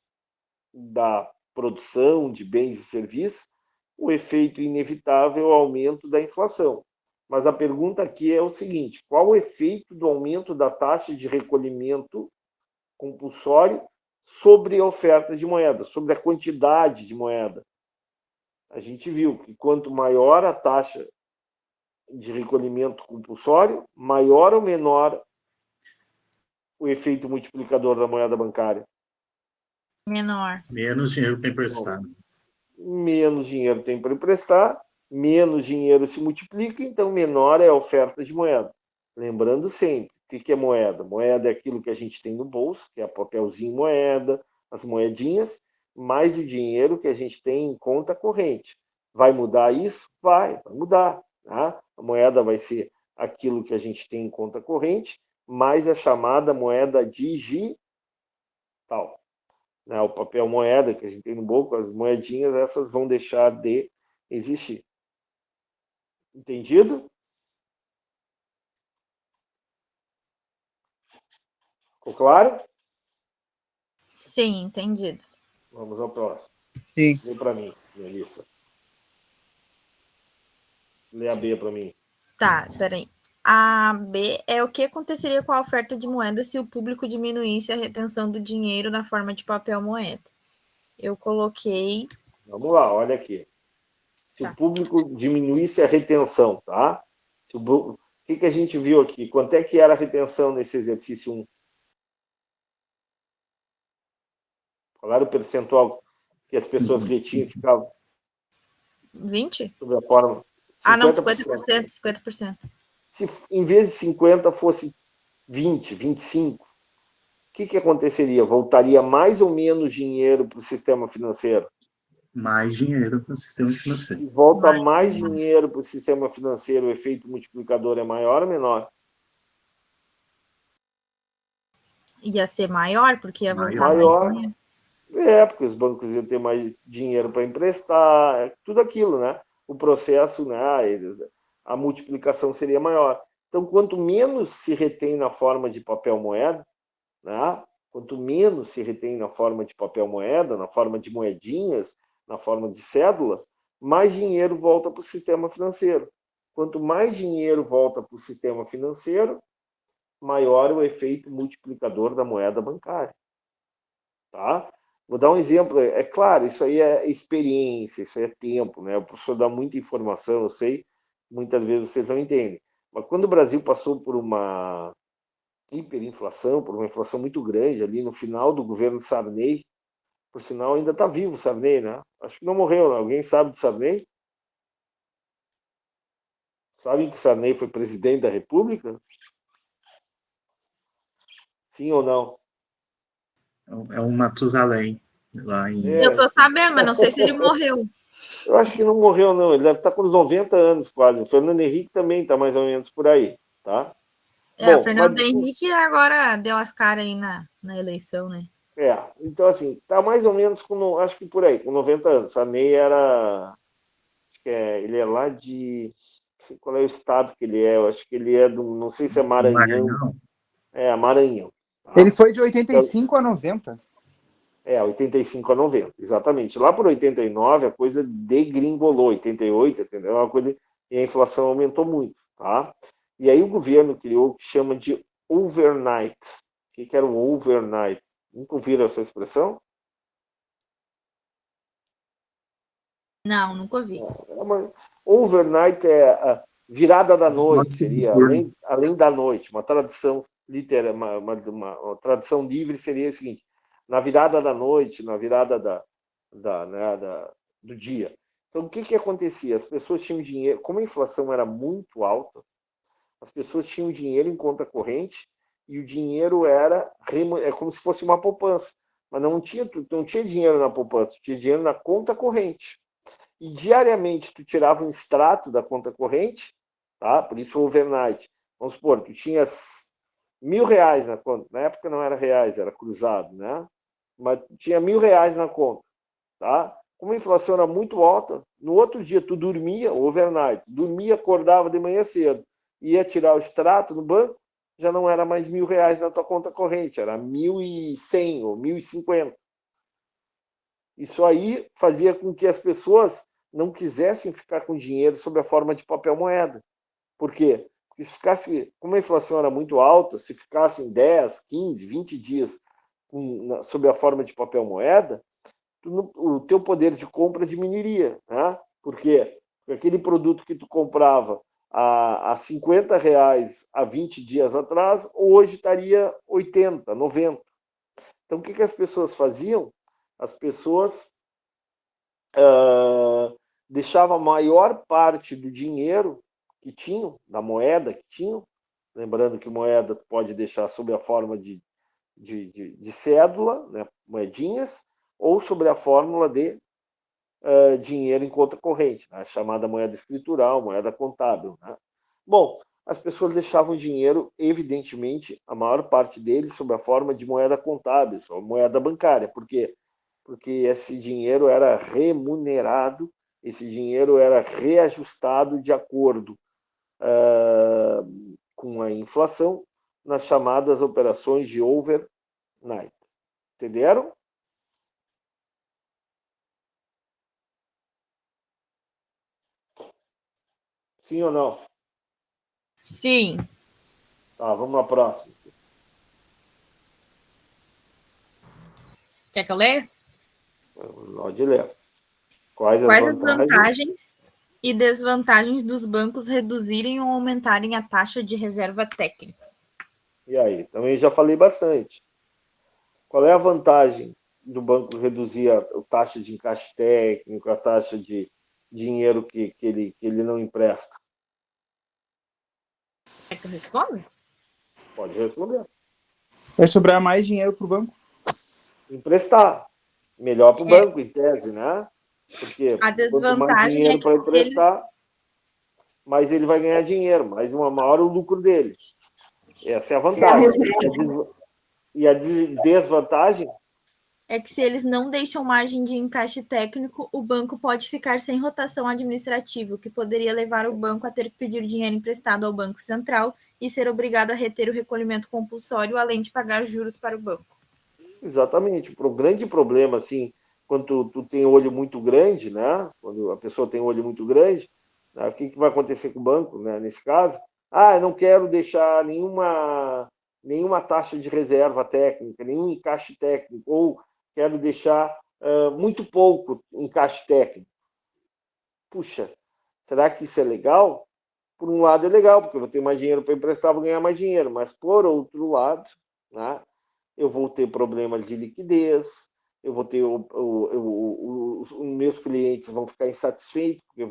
da produção de bens e serviços, o efeito inevitável é o aumento da inflação. Mas a pergunta aqui é o seguinte: qual o efeito do aumento da taxa de recolhimento compulsório sobre a oferta de moeda, sobre a quantidade de moeda. A gente viu que quanto maior a taxa de recolhimento compulsório, maior ou menor o efeito multiplicador da moeda bancária.
Menor.
Menos dinheiro para emprestar.
Menos dinheiro tem para emprestar, menos dinheiro se multiplica, então menor é a oferta de moeda. Lembrando sempre, o que é moeda? Moeda é aquilo que a gente tem no bolso, que é papelzinho moeda, as moedinhas, mais o dinheiro que a gente tem em conta corrente. Vai mudar isso? Vai mudar. Tá? A moeda vai ser aquilo que a gente tem em conta corrente, mais a chamada moeda digital. Né? O papel moeda que a gente tem no bolso, as moedinhas, essas vão deixar de existir. Entendido? Ficou claro?
Sim, entendido.
Vamos ao próximo.
Sim.
Lê para mim, Melissa. Lê a B para mim.
Tá, peraí. A B é o que aconteceria com a oferta de moeda se o público diminuísse a retenção do dinheiro na forma de papel moeda. Eu coloquei...
Vamos lá, olha aqui. Se o público diminuísse a retenção, tá? O que a gente viu aqui? Quanto é que era a retenção nesse exercício 1? Qual era o percentual que as pessoas retinham e ficavam?
20?
Sobre a forma? 50%.
Ah, não, 50%, 50%.
Se em vez de 50 fosse 20, 25, o que aconteceria? Voltaria mais ou menos dinheiro para o sistema financeiro?
Mais dinheiro para o sistema financeiro.
Se volta mais dinheiro para o sistema financeiro, o efeito multiplicador é maior ou menor?
Ia ser maior, porque ia voltar
maior.
mais dinheiro.
Porque os bancos iam ter mais dinheiro para emprestar, tudo aquilo, né? O processo, né? A multiplicação seria maior. Então, quanto menos se retém na forma de papel moeda, né? Quanto menos se retém na forma de papel moeda, na forma de moedinhas, na forma de cédulas, mais dinheiro volta para o sistema financeiro. Quanto mais dinheiro volta para o sistema financeiro, maior o efeito multiplicador da moeda bancária. Tá? Vou dar um exemplo. É claro, isso aí é experiência, isso aí é tempo, né? O professor dá muita informação, eu sei, muitas vezes vocês não entendem. Mas quando o Brasil passou por uma hiperinflação, por uma inflação muito grande ali no final do governo Sarney, por sinal ainda está vivo o Sarney, né? Acho que não morreu, né? Alguém sabe do Sarney? Sabem que o Sarney foi presidente da República? Sim ou não?
É um Matusalém. Lá em...
Eu tô sabendo, mas não sei se ele morreu.
Eu acho que não morreu, não. Ele deve estar com uns 90 anos quase. O Fernando Henrique também está mais ou menos por aí, tá?
Bom, o Fernando Henrique agora deu as caras aí na eleição, né?
Então assim, tá mais ou menos com, acho que por aí, com 90 anos. Sarney era, acho que ele é lá de, não sei qual é o estado que ele é, eu acho que ele é do, não sei se é Maranhão. Maranhão.
Tá? Ele foi de 85 a 90.
85 a 90, exatamente. Lá por 89 a coisa degringolou, 88, entendeu? Uma coisa, e a inflação aumentou muito, tá? E aí o governo criou o que chama de overnight. O que era um overnight? Nunca ouviram essa expressão?
Não, nunca ouvi.
Overnight é a virada da noite, seria além da noite. Uma tradução literal, uma tradução livre seria o seguinte: na virada da noite, na virada do dia. Então, o que acontecia? As pessoas tinham dinheiro, como a inflação era muito alta, as pessoas tinham dinheiro em conta corrente e o dinheiro era como se fosse uma poupança. Mas não tinha dinheiro na poupança, tinha dinheiro na conta corrente. E diariamente tu tirava um extrato da conta corrente, tá? Por isso o overnight. Vamos supor, tu tinha R$1.000 na conta. Na época não era reais, era cruzado, né? Mas tinha R$1.000 na conta, tá? Como a inflação era muito alta, no outro dia tu dormia, overnight, acordava de manhã cedo, ia tirar o extrato no banco, já não era mais R$1.000 na tua conta corrente, era 1.100 ou 1.050. Isso aí fazia com que as pessoas não quisessem ficar com dinheiro sob a forma de papel moeda. Por quê? Porque se ficasse, como a inflação era muito alta, se ficassem 10, 15, 20 dias sob a forma de papel moeda, o teu poder de compra diminuiria, né? Porque aquele produto que tu comprava a R$50 há 20 dias atrás, hoje estaria 80, 90. Então, o que as pessoas faziam? As pessoas deixavam a maior parte do dinheiro que tinham, da moeda que tinham, lembrando que moeda pode deixar sob a forma de cédula, né, moedinhas, ou sobre a fórmula de dinheiro em conta corrente, né, chamada moeda escritural, moeda contábil. Né? Bom, as pessoas deixavam dinheiro, evidentemente, a maior parte deles, sob a forma de moeda contábil, moeda bancária. Por quê? Porque esse dinheiro era remunerado, esse dinheiro era reajustado de acordo com a inflação nas chamadas operações de overnight. Entenderam? Sim ou não?
Sim.
Tá, vamos à próxima.
Quer que eu leia?
Pode ler. Quais
as vantagens e desvantagens dos bancos reduzirem ou aumentarem a taxa de reserva técnica?
E aí? Também já falei bastante. Qual é a vantagem do banco reduzir a taxa de encaixe técnico, a taxa de dinheiro que ele não empresta?
Quer que eu responda?
Pode responder.
Vai sobrar mais dinheiro para o banco?
Emprestar. Melhor para o banco, em tese, né? Porque
a desvantagem
quanto mais dinheiro para emprestar, mais ele vai ganhar dinheiro, mais maior o lucro dele. Essa é a vantagem. E a desvantagem
é que se eles não deixam margem de encaixe técnico, o banco pode ficar sem rotação administrativa, o que poderia levar o banco a ter que pedir dinheiro emprestado ao Banco Central e ser obrigado a reter o recolhimento compulsório, além de pagar juros para o banco.
Exatamente. O grande problema, assim, quando tu tem olho muito grande, né? Quando a pessoa tem olho muito grande, né? O que vai acontecer com o banco, né? Nesse caso? Eu não quero deixar nenhuma taxa de reserva técnica, nenhum encaixe técnico, ou quero deixar muito pouco encaixe técnico. Puxa, será que isso é legal? Por um lado é legal, porque eu vou ter mais dinheiro para emprestar, vou ganhar mais dinheiro, mas por outro lado, né? Eu vou ter problemas de liquidez, eu vou ter os meus clientes vão ficar insatisfeitos, porque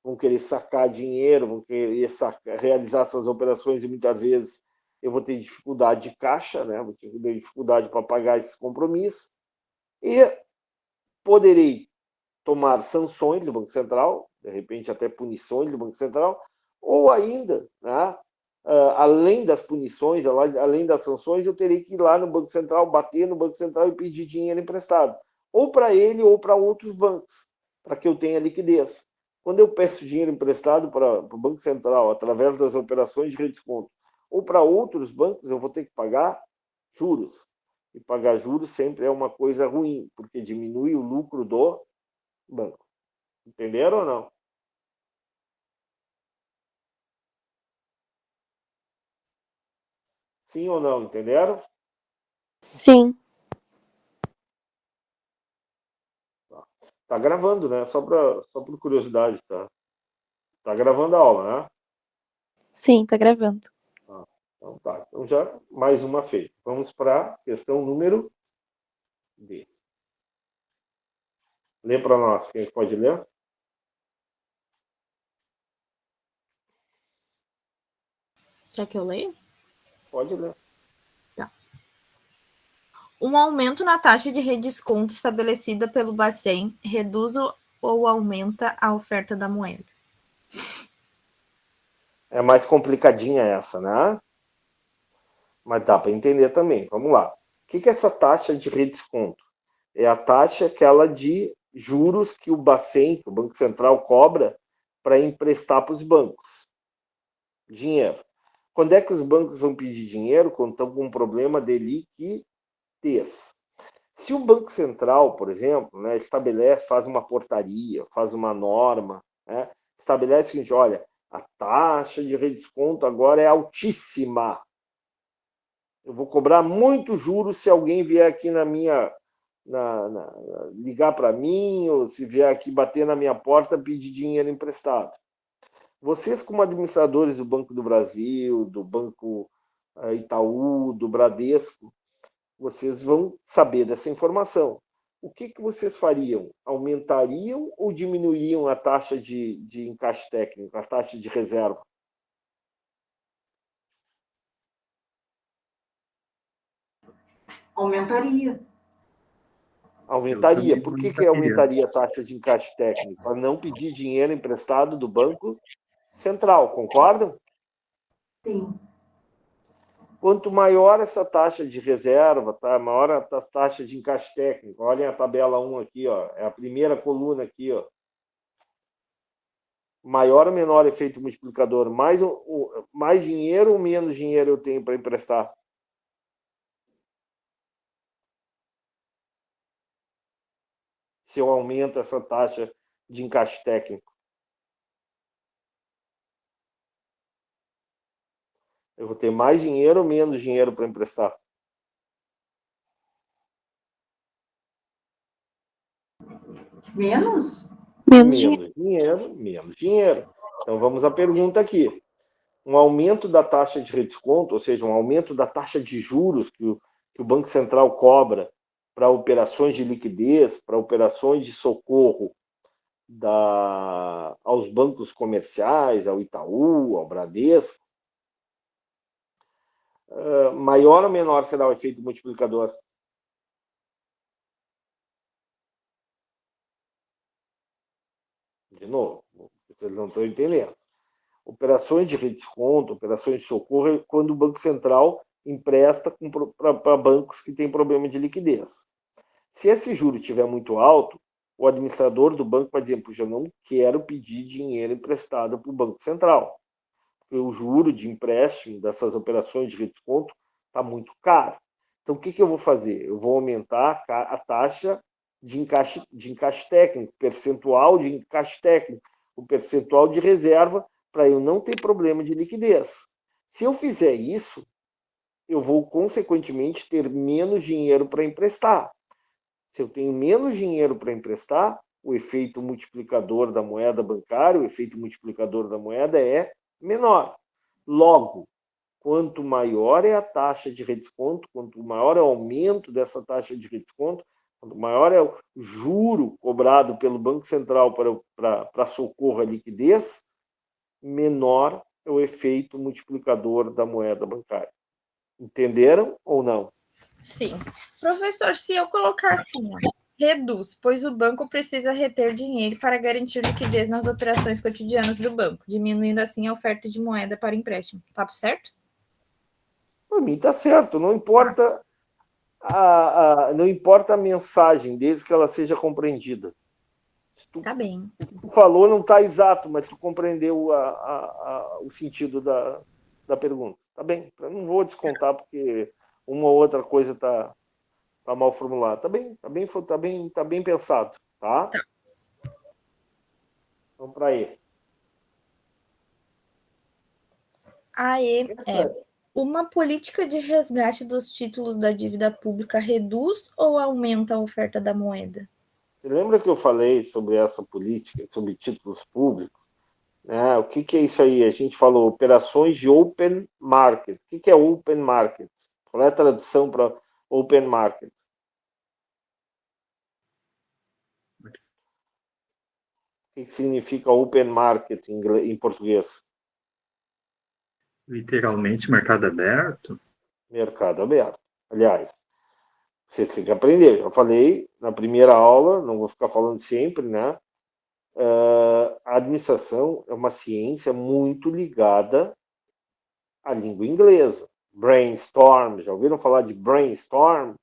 vão querer sacar dinheiro, vão querer realizar suas operações e muitas vezes eu vou ter dificuldade de caixa, né? Vou ter dificuldade para pagar esses compromissos e poderei tomar sanções do Banco Central, de repente até punições do Banco Central, ou ainda, né? Além das punições, além das sanções, eu terei que ir lá no Banco Central, bater no Banco Central e pedir dinheiro emprestado, ou para ele ou para outros bancos, para que eu tenha liquidez. Quando eu peço dinheiro emprestado para o Banco Central, através das operações de redesconto, ou para outros bancos, eu vou ter que pagar juros. E pagar juros sempre é uma coisa ruim, porque diminui o lucro do banco. Entenderam ou não? Sim ou não? Entenderam?
Sim.
Tá gravando, né? Só por curiosidade, tá? Tá gravando a aula, né?
Sim, tá gravando.
Então tá. Então já mais uma feita. Vamos para a questão número D. Lê para nós. Quem pode ler?
Quer que eu leia?
Pode ler.
Tá. Um aumento na taxa de redesconto estabelecida pelo Bacen reduz ou aumenta a oferta da moeda.
É mais complicadinha essa, né? Mas dá para entender também. Vamos lá. O que é essa taxa de redesconto? É a taxa aquela de juros que o Bacen, que o Banco Central, cobra para emprestar para os bancos. Dinheiro. Quando é que os bancos vão pedir dinheiro? Quando estão com um problema de liquidez. Se o Banco Central, por exemplo, né, faz uma portaria, faz uma norma, né, estabelece o seguinte: olha, a taxa de redesconto agora é altíssima. Eu vou cobrar muito juros se alguém vier aqui na minha... ligar para mim, ou se vier aqui bater na minha porta pedir dinheiro emprestado. Vocês, como administradores do Banco do Brasil, do Banco Itaú, do Bradesco, vocês vão saber dessa informação. O que vocês fariam? Aumentariam ou diminuiriam a taxa de encaixe técnico, a taxa de reserva?
Aumentaria.
Aumentaria. Por que aumentaria a taxa de encaixe técnico? Para não pedir dinheiro emprestado do Banco Central, concordam?
Sim.
Quanto maior essa taxa de reserva, tá? Maior a taxa de encaixe técnico. Olhem a tabela 1 aqui, ó. É a primeira coluna aqui, ó. Maior ou menor efeito multiplicador? Mais dinheiro ou menos dinheiro eu tenho para emprestar? Se eu aumento essa taxa de encaixe técnico. Eu vou ter mais dinheiro ou menos dinheiro para emprestar?
Menos?
Menos
dinheiro, menos dinheiro. Então vamos à pergunta aqui. Um aumento da taxa de redesconto, ou seja, um aumento da taxa de juros que o Banco Central cobra para operações de liquidez, para operações de socorro aos bancos comerciais, ao Itaú, ao Bradesco, maior ou menor será o efeito multiplicador? De novo, vocês não estão entendendo. Operações de redesconto, operações de socorro, é quando o Banco Central empresta para bancos que têm problema de liquidez. Se esse juro estiver muito alto, o administrador do banco vai dizer, puxa, eu não quero pedir dinheiro emprestado para o Banco Central, porque o juro de empréstimo dessas operações de redesconto está muito caro. Então, o que eu vou fazer? Eu vou aumentar a taxa de encaixe técnico, percentual de encaixe técnico, o percentual de reserva, para eu não ter problema de liquidez. Se eu fizer isso, eu vou, consequentemente, ter menos dinheiro para emprestar. Se eu tenho menos dinheiro para emprestar, o efeito multiplicador da moeda bancária, o efeito multiplicador da moeda é menor. Logo, quanto maior é a taxa de redesconto, quanto maior é o aumento dessa taxa de redesconto, quanto maior é o juro cobrado pelo Banco Central para socorro à liquidez, menor é o efeito multiplicador da moeda bancária. Entenderam ou não?
Sim. Professor, se eu colocar assim, ó, reduz, pois o banco precisa reter dinheiro para garantir liquidez nas operações cotidianas do banco, diminuindo assim a oferta de moeda para empréstimo. Tá certo?
Para mim está certo. Não importa não importa a mensagem, desde que ela seja compreendida.
Tá bem.
O que tu falou não está exato, mas tu compreendeu o sentido da pergunta. Tá bem, eu não vou descontar porque uma ou outra coisa está mal formulada. Tá bem pensado, tá? Vamos para aí.
Aí uma política de resgate dos títulos da dívida pública reduz ou aumenta a oferta da moeda?
Você lembra que eu falei sobre essa política, sobre títulos públicos? O que é isso aí? A gente falou operações de open market. O que é open market? Qual é a tradução para open market? O que significa open market em português?
Literalmente, mercado aberto?
Mercado aberto. Aliás, você tem que aprender. Eu falei na primeira aula, não vou ficar falando sempre, né? A administração é uma ciência muito ligada à língua inglesa. Brainstorm, já ouviram falar de brainstorm?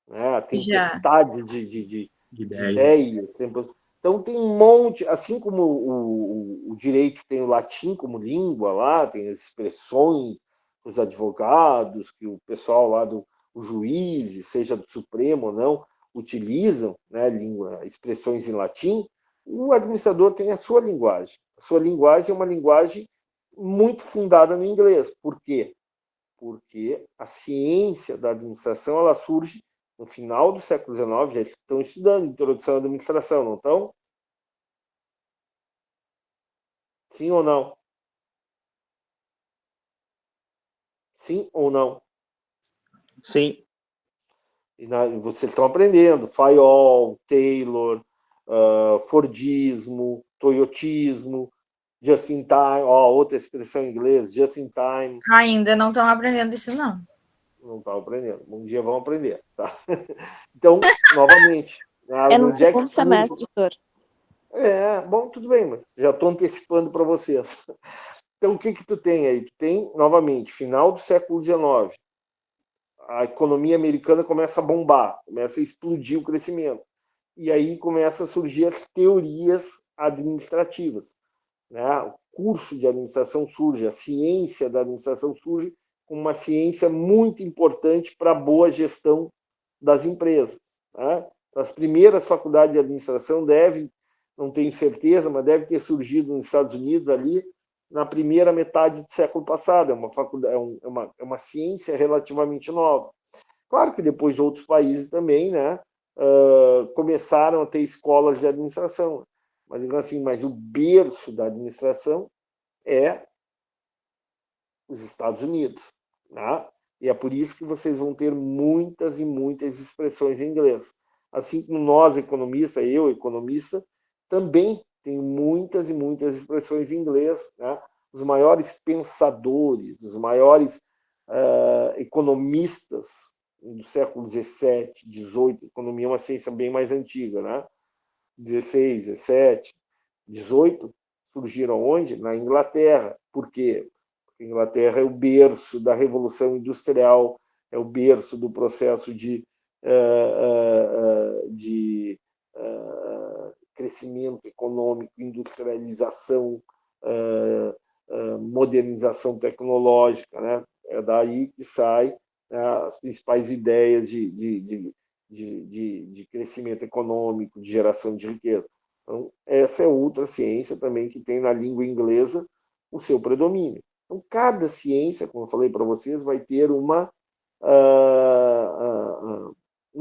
A tempestade de ideias. Então tem um monte, assim como o direito tem o latim como língua lá, tem as expressões dos advogados, que o pessoal lá os juízes, seja do Supremo ou não, utilizam, né, expressões em latim, o administrador tem a sua linguagem. A sua linguagem é uma linguagem muito fundada no inglês. Por quê? porque a ciência da administração ela surge no final do século XIX, já estão estudando introdução à administração, não estão? Sim ou não? Sim ou não?
Sim.
E vocês estão aprendendo Fayol, Taylor, Fordismo, Toyotismo, just in time, outra expressão em inglês, just in time.
Ainda não estão aprendendo isso, não.
Não estão aprendendo. Um dia vão aprender, tá? Então, novamente.
É no segundo semestre, senhor.
Bom, tudo bem, mas já estou antecipando para vocês. Então, o que tu tem aí? Tu tem, novamente, final do século XIX. A economia americana começa a bombar, começa a explodir o crescimento. E aí começa a surgir as teorias administrativas. Né? O curso de administração surge, a ciência da administração surge como uma ciência muito importante para a boa gestão das empresas. Né? As primeiras faculdades de administração devem, não tenho certeza, mas deve ter surgido nos Estados Unidos ali na primeira metade do século passado. É uma faculdade, é uma ciência relativamente nova. Claro que depois outros países também, né, começaram a ter escolas de administração. Mas, assim, mas o berço da administração é os Estados Unidos. Né? E é por isso que vocês vão ter muitas e muitas expressões em inglês. Assim como nós, economistas, eu, economista, também tenho muitas e muitas expressões em inglês. Né? Os maiores pensadores, os maiores economistas do século XVII, XVIII, economia é uma ciência bem mais antiga, né? 16, 17, 18, surgiram onde? Na Inglaterra. Por quê? Porque a Inglaterra é o berço da Revolução Industrial, é o berço do processo de crescimento econômico, industrialização, modernização tecnológica. Né? É daí que saem as principais ideias de crescimento econômico, de geração de riqueza. Então, essa é outra ciência também que tem na língua inglesa o seu predomínio. Então, cada ciência, como eu falei para vocês, vai ter um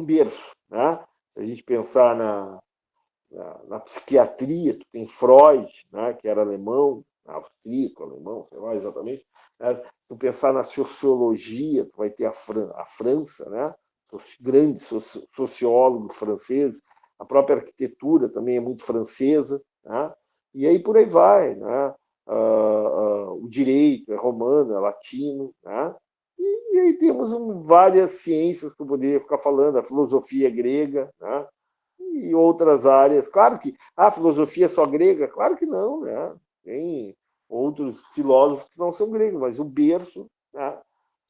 berço. Né? Se a gente pensar na psiquiatria, tu tem Freud, né, que era alemão, austríaco, alemão, sei lá exatamente. Né? Se tu pensar na sociologia, tu vai ter a França, né? Os grandes sociólogos franceses, a própria arquitetura também é muito francesa, né? E aí por aí vai, né? O direito é romano, é latino, né? E aí temos várias ciências que eu poderia ficar falando, a filosofia grega, né? E outras áreas. Claro que a filosofia é só grega? Claro que não, né? Tem outros filósofos que não são gregos, mas o berço, né,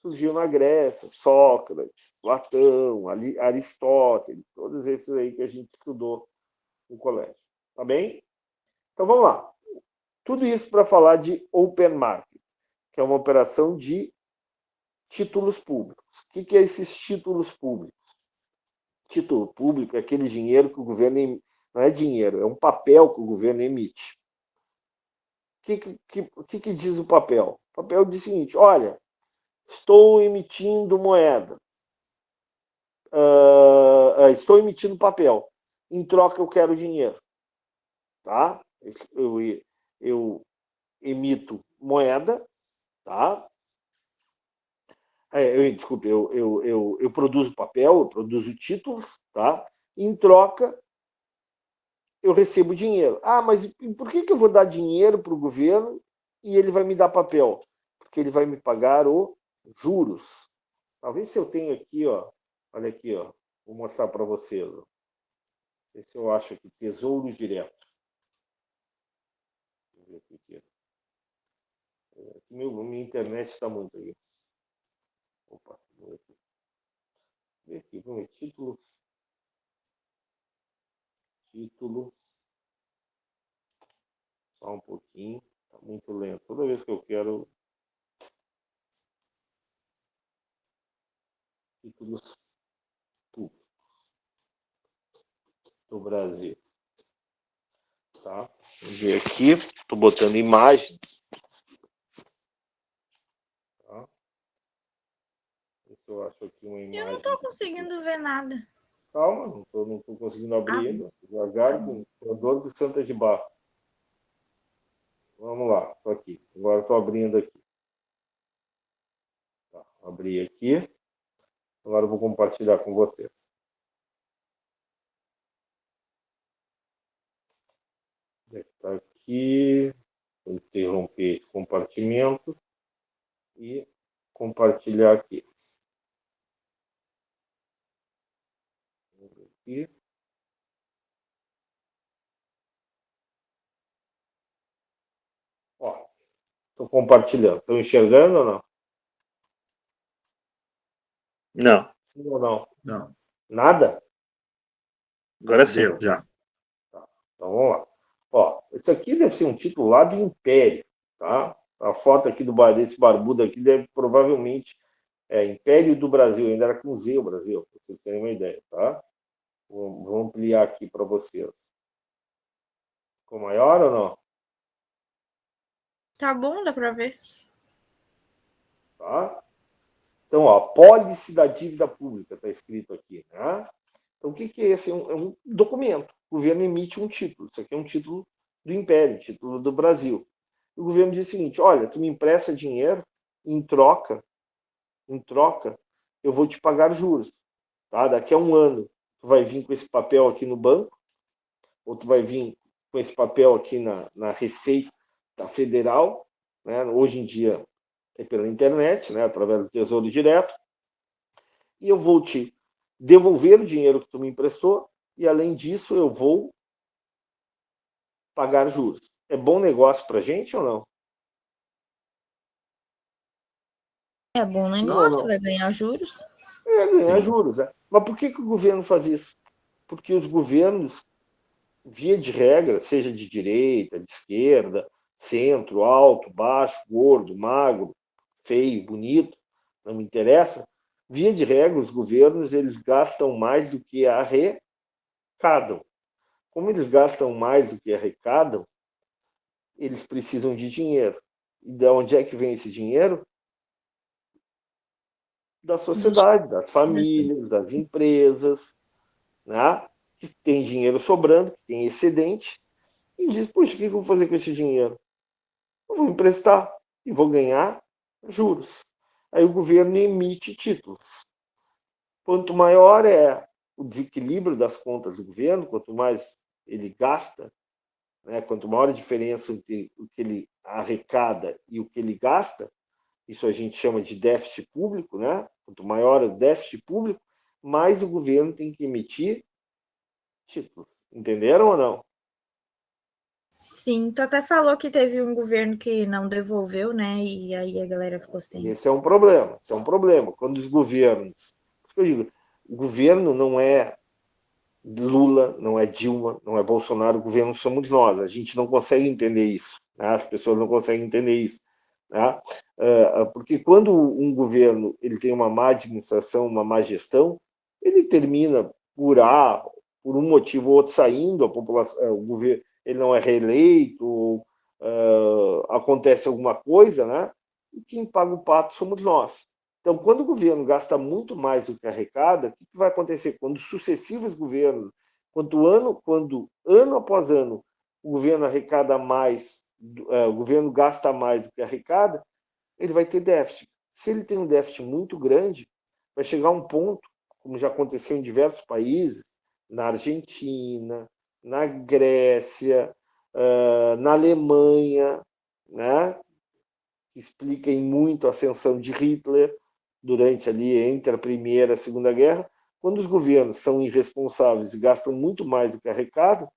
surgiu na Grécia, Sócrates, Platão, Aristóteles, todos esses aí que a gente estudou no colégio. Tá bem? Então vamos lá. Tudo isso para falar de open market, que é uma operação de títulos públicos. O que é esses títulos públicos? Título público é aquele dinheiro que o governo... Não é dinheiro, é um papel que o governo emite. O que diz o papel? O papel diz o seguinte: olha, estou emitindo moeda. Estou emitindo papel. Em troca, eu quero dinheiro. Tá? Eu emito moeda. Tá? Desculpe, eu produzo papel, eu produzo títulos. Tá? Em troca, eu recebo dinheiro. Ah, mas por que eu vou dar dinheiro para o governo e ele vai me dar papel? Porque ele vai me pagar os juros. Talvez se eu tenho aqui, ó, olha aqui, ó, vou mostrar para vocês. Ó. Esse eu acho aqui, Tesouro Direto. Deixa eu ver aqui. Minha internet está muito aí. Opa, vamos ver aqui. Vamos ver, título. Só um pouquinho. Está muito lento. Toda vez que eu quero títulos públicos do Brasil. Tá? Vamos ver aqui. Estou botando imagem. Tá? se eu acho aqui uma imagem.
Eu não estou conseguindo ver nada.
Calma, não estou conseguindo abrir ainda. Devagar, com a dor do Santa de Barro. Vamos lá, estou aqui. Agora estou abrindo aqui. Tá, abri aqui. Agora eu vou compartilhar com vocês. Está aqui. Vou interromper esse compartimento e compartilhar aqui. Aqui. Ó, estou compartilhando. Estão enxergando ou não?
Não.
Sim ou não?
Não.
Nada?
Agora sim.
Deu, já.
Então vamos lá. Ó, esse aqui deve ser um título lá do Império, tá? A foto aqui desse barbudo aqui deve provavelmente Império do Brasil, ainda era com Z o Brasil, para vocês terem uma ideia, tá? Vou ampliar aqui para vocês. Ficou maior ou não?
Tá bom, dá para ver.
Tá? Então, ó, pólice da dívida pública, está escrito aqui, né? Então, o que é esse? É um documento. O governo emite um título. Isso aqui é um título do Império, título do Brasil. O governo diz o seguinte: olha, tu me empresta dinheiro, em troca, eu vou te pagar juros. Tá? Daqui a um ano, tu vai vir com esse papel aqui no banco, ou tu vai vir com esse papel aqui na Receita Federal, né? Hoje em dia é pela internet, né? Através do Tesouro Direto, e eu vou te devolver o dinheiro que tu me emprestou, e além disso eu vou pagar juros. É bom negócio para a gente ou não?
É bom
Sim ou
negócio,
não?
vai ganhar juros.
Ganhar
Sim.
juros. Né? Mas por que o governo faz isso? Porque os governos, via de regra, seja de direita, de esquerda, centro, alto, baixo, gordo, magro, feio, bonito, não me interessa, via de regra, os governos eles gastam mais do que arrecadam. Como eles gastam mais do que arrecadam, eles precisam de dinheiro. E de onde é que vem esse dinheiro? Da sociedade, das famílias, das empresas, né? Que tem dinheiro sobrando, que tem excedente, e diz, puxa, o que eu vou fazer com esse dinheiro? Eu vou emprestar e vou ganhar juros. Aí o governo emite títulos. Quanto maior é o desequilíbrio das contas do governo, quanto mais ele gasta, né, quanto maior a diferença entre o que ele arrecada e o que ele gasta, isso a gente chama de déficit público, né? Quanto maior o déficit público, mais o governo tem que emitir títulos. Entenderam ou não?
Sim, tu até falou que teve um governo que não devolveu, né? E aí a galera ficou sem.
Esse é um problema. Esse é um problema. Quando os governos... Eu digo, o governo não é Lula, não é Dilma, não é Bolsonaro, o governo somos nós. A gente não consegue entender isso. Né? As pessoas não conseguem entender isso. Né? Porque quando um governo ele tem uma má administração, uma má gestão, ele termina por um motivo ou outro saindo, a população, o governo ele não é reeleito, ou, acontece alguma coisa, né? E quem paga o pato somos nós. Então, quando o governo gasta muito mais do que arrecada, o que vai acontecer? Quando sucessivos governos, quando ano após ano o governo arrecada mais, o governo gasta mais do que arrecada, ele vai ter déficit. Se ele tem um déficit muito grande, vai chegar um ponto, como já aconteceu em diversos países, na Argentina, na Grécia, na Alemanha, né? Que explica em muito a ascensão de Hitler durante ali entre a Primeira e a Segunda Guerra. Quando os governos são irresponsáveis e gastam muito mais do que arrecadam,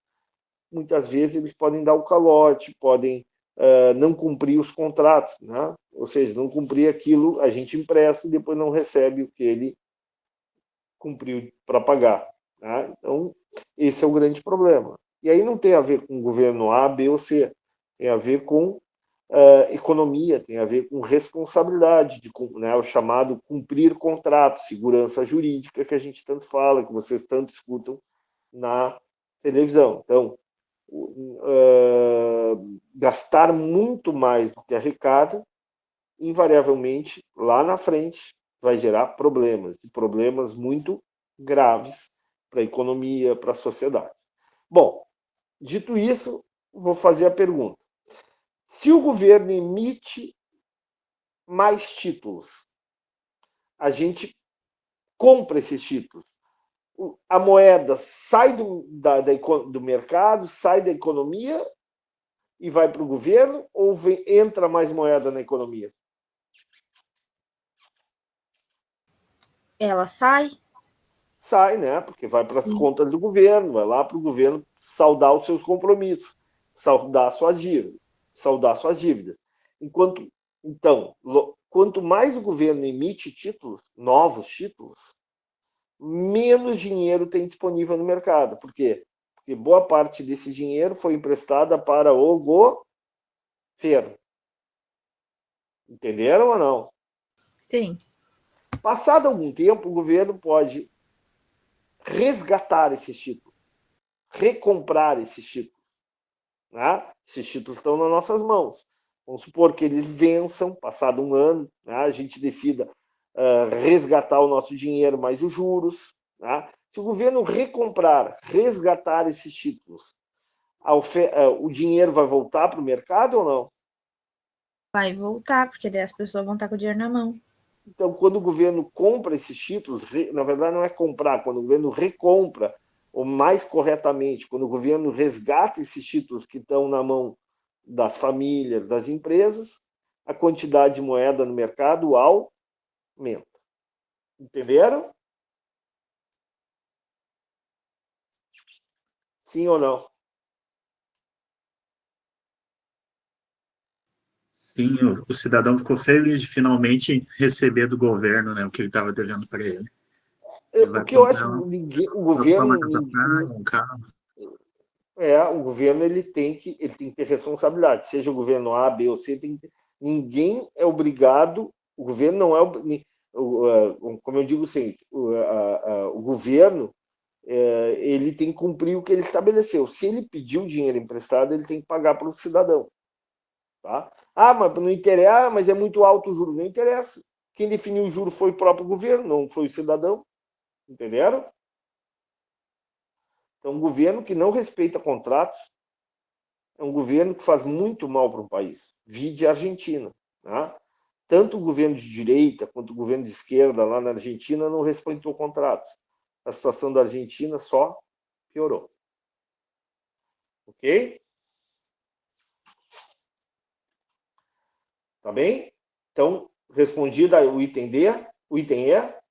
muitas vezes eles podem dar o calote, podem não cumprir os contratos, né? Ou seja, não cumprir aquilo, a gente empresta e depois não recebe o que ele cumpriu para pagar. Né? Então, esse é o grande problema. E aí não tem a ver com o governo A, B ou C, tem a ver com economia, tem a ver com responsabilidade, né, o chamado cumprir contrato, segurança jurídica que a gente tanto fala, que vocês tanto escutam na televisão. Então, gastar muito mais do que arrecada, invariavelmente, lá na frente, vai gerar problemas, e problemas muito graves para a economia, para a sociedade. Bom, dito isso, vou fazer a pergunta. Se o governo emite mais títulos, a gente compra esses títulos, a moeda sai do mercado, sai da economia e vai para o governo, ou entra mais moeda na economia?
Ela sai?
Sai, né? Porque vai para as contas do governo, vai lá para o governo saldar os seus compromissos, saldar suas dívidas. Então, quanto mais o governo emite títulos, novos títulos, menos dinheiro tem disponível no mercado. Por quê? Porque boa parte desse dinheiro foi emprestada para o governo. Entenderam ou não?
Sim.
Passado algum tempo, o governo pode resgatar esses títulos, recomprar esses títulos. Né? Esses títulos estão nas nossas mãos. Vamos supor que eles vençam, passado um ano, né? A gente decida resgatar o nosso dinheiro mais os juros. Né? Se o governo recomprar, resgatar esses títulos, o dinheiro vai voltar para o mercado ou não?
Vai voltar, porque daí as pessoas vão estar com o dinheiro na mão.
Então, quando o governo compra esses títulos, na verdade não é comprar, quando o governo recompra, ou mais corretamente, quando o governo resgata esses títulos que estão na mão das famílias, das empresas, a quantidade de moeda no mercado aumenta. Entenderam? Sim ou não?
Sim, o cidadão ficou feliz de finalmente receber do governo, né, o que ele estava devendo para ele. Ele vai
O que eu acho
comprar,
que o
vai comprar uma
governo
casa praia, um carro.
o governo ele tem que ter responsabilidade, seja o governo A, B ou C, ninguém é obrigado, o governo não é, como eu digo sempre, o governo ele tem que cumprir o que ele estabeleceu. Se ele pediu dinheiro emprestado, ele tem que pagar para o cidadão. Tá? Mas não interessa, mas é muito alto o juro. Não interessa. Quem definiu o juro foi o próprio governo, não foi o cidadão. Entenderam? Então, um governo que não respeita contratos é um governo que faz muito mal para um país. Vide a Argentina. Tá? Tanto o governo de direita quanto o governo de esquerda lá na Argentina não respeitou contratos. A situação da Argentina só piorou. Ok? Tá bem? Então, respondido o item D, o item E.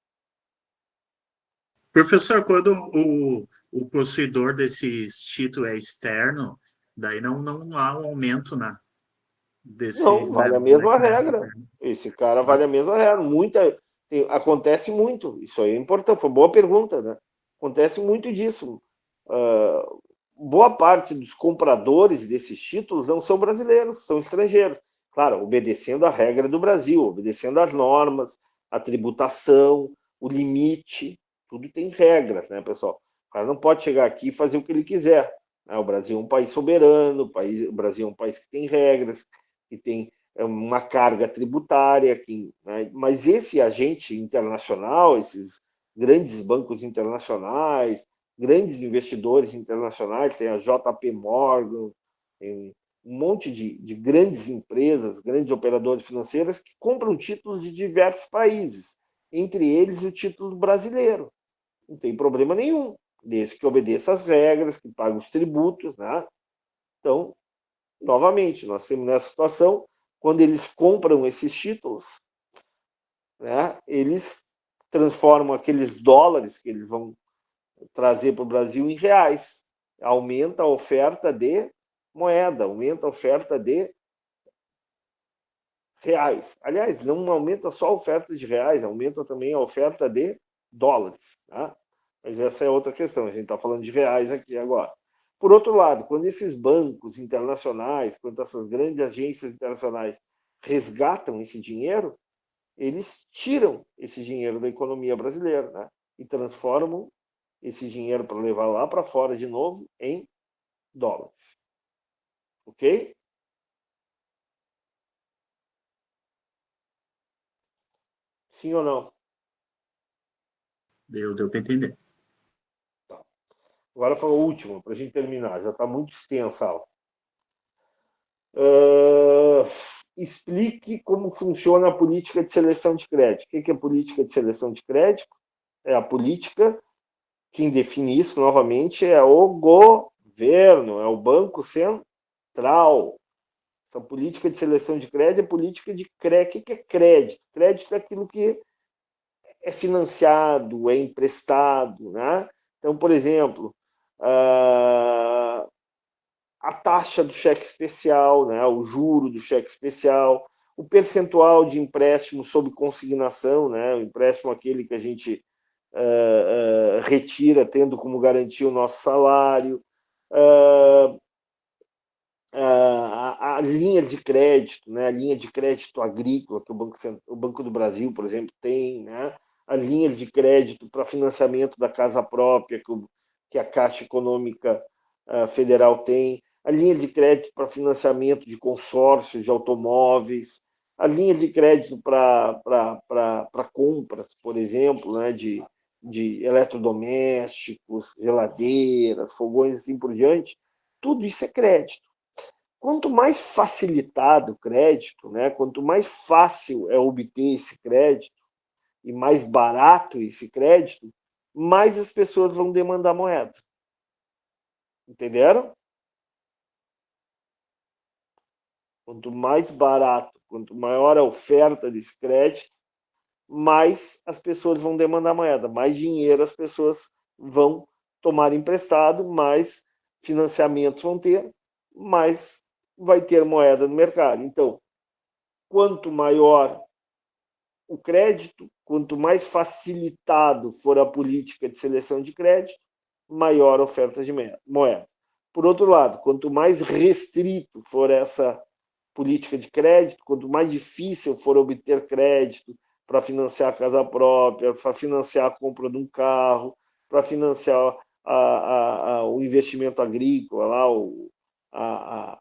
Professor, quando o possuidor desses títulos é externo, daí não há um aumento desse,
Não, vale a mesma regra. Esse cara vale a mesma regra. Acontece muito. Isso aí é importante. Foi boa pergunta, né? Acontece muito disso. Boa parte dos compradores desses títulos não são brasileiros, são estrangeiros. Claro, obedecendo a regra do Brasil, obedecendo as normas, a tributação, o limite, tudo tem regras, né, pessoal? O cara não pode chegar aqui e fazer o que ele quiser. Né? O Brasil é um país soberano, o Brasil é um país que tem regras, que tem uma carga tributária, né? Mas esse agente internacional, esses grandes bancos internacionais, grandes investidores internacionais, tem a JP Morgan, tem um monte de grandes empresas, grandes operadoras financeiras que compram títulos de diversos países, entre eles o título brasileiro. Não tem problema nenhum, desde que obedeça às regras, que pague os tributos, né? Então, novamente, nós temos nessa situação, quando eles compram esses títulos, né, eles transformam aqueles dólares que eles vão trazer para o Brasil em reais. Aumenta a oferta de moeda, aumenta a oferta de reais. Aliás, não aumenta só a oferta de reais, aumenta também a oferta de dólares. Tá? Mas essa é outra questão, a gente está falando de reais aqui agora. Por outro lado, quando esses bancos internacionais, quando essas grandes agências internacionais resgatam esse dinheiro, eles tiram esse dinheiro da economia brasileira, né? E transformam esse dinheiro para levar lá para fora de novo em dólares. Ok? Sim ou não?
Deu para entender.
Agora foi a última, para a gente terminar. Já está muito extensa a aula. Explique como funciona a política de seleção de crédito. O que é a política de seleção de crédito? É a política, quem define isso, novamente, é o governo, é o Banco Central. Essa política de seleção de crédito é política de crédito. O que é crédito? Crédito é aquilo que é financiado, é emprestado, né? Então, por exemplo, a taxa do cheque especial, né? O juro do cheque especial, o percentual de empréstimo sob consignação, né? O empréstimo aquele que a gente retira tendo como garantia o nosso salário, a linha de crédito, né? A linha de crédito agrícola que o Banco do Brasil, por exemplo, tem, né? A linha de crédito para financiamento da casa própria que a Caixa Econômica Federal tem, a linha de crédito para financiamento de consórcios de automóveis, a linha de crédito para compras, por exemplo, né? de eletrodomésticos, geladeiras, fogões, assim por diante. Tudo isso é crédito. Quanto mais facilitado o crédito, né, quanto mais fácil é obter esse crédito e mais barato esse crédito, mais as pessoas vão demandar moeda. Entenderam? Quanto mais barato, quanto maior a oferta desse crédito, mais as pessoas vão demandar moeda, mais dinheiro as pessoas vão tomar emprestado, mais financiamentos vão ter, mais vai ter moeda no mercado. Então, quanto maior o crédito, quanto mais facilitado for a política de seleção de crédito, maior a oferta de moeda. Por outro lado, quanto mais restrito for essa política de crédito, quanto mais difícil for obter crédito para financiar a casa própria, para financiar a compra de um carro, para financiar o investimento agrícola, lá,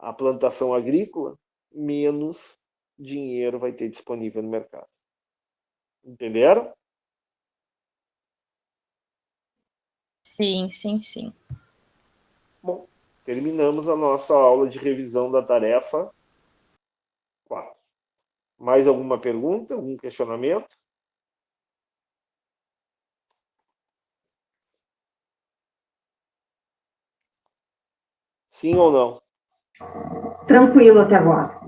a plantação agrícola, menos dinheiro vai ter disponível no mercado. Entenderam?
Sim.
Bom, terminamos a nossa aula de revisão da tarefa 4. Mais alguma pergunta? Algum questionamento? Sim ou não?
Tranquilo até agora.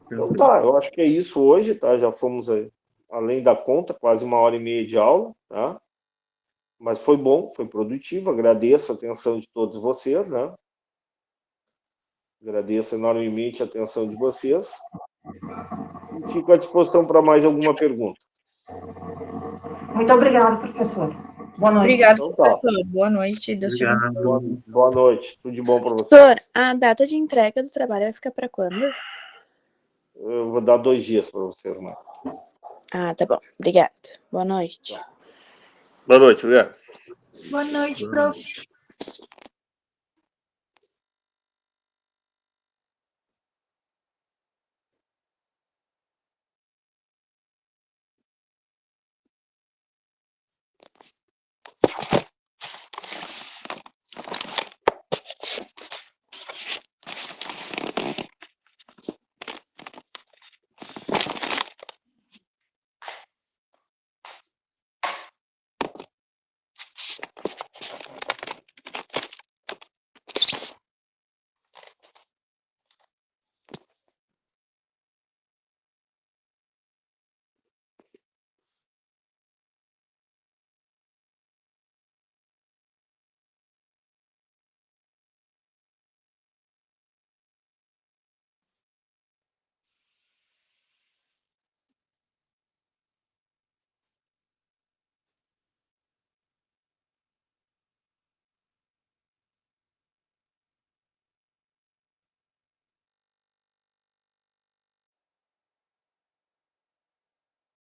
Então tá, eu acho que é isso hoje, tá? Já fomos aí, além da conta, quase 1h30 de aula, tá? Mas foi bom, foi produtivo, agradeço a atenção de todos vocês, né? Agradeço enormemente a atenção de vocês. E fico à disposição para mais alguma pergunta.
Muito obrigada, professor. Boa noite.
Obrigada,
Então tá.
professor. Boa noite. Deus te abençoe.
Boa noite. Tudo de bom para vocês.
Professor, a data de entrega do trabalho vai ficar para quando?
Eu vou dar 2 dias para vocês, né?
Ah, tá bom. Obrigada. Boa noite.
Boa noite, obrigado.
Boa noite, prof.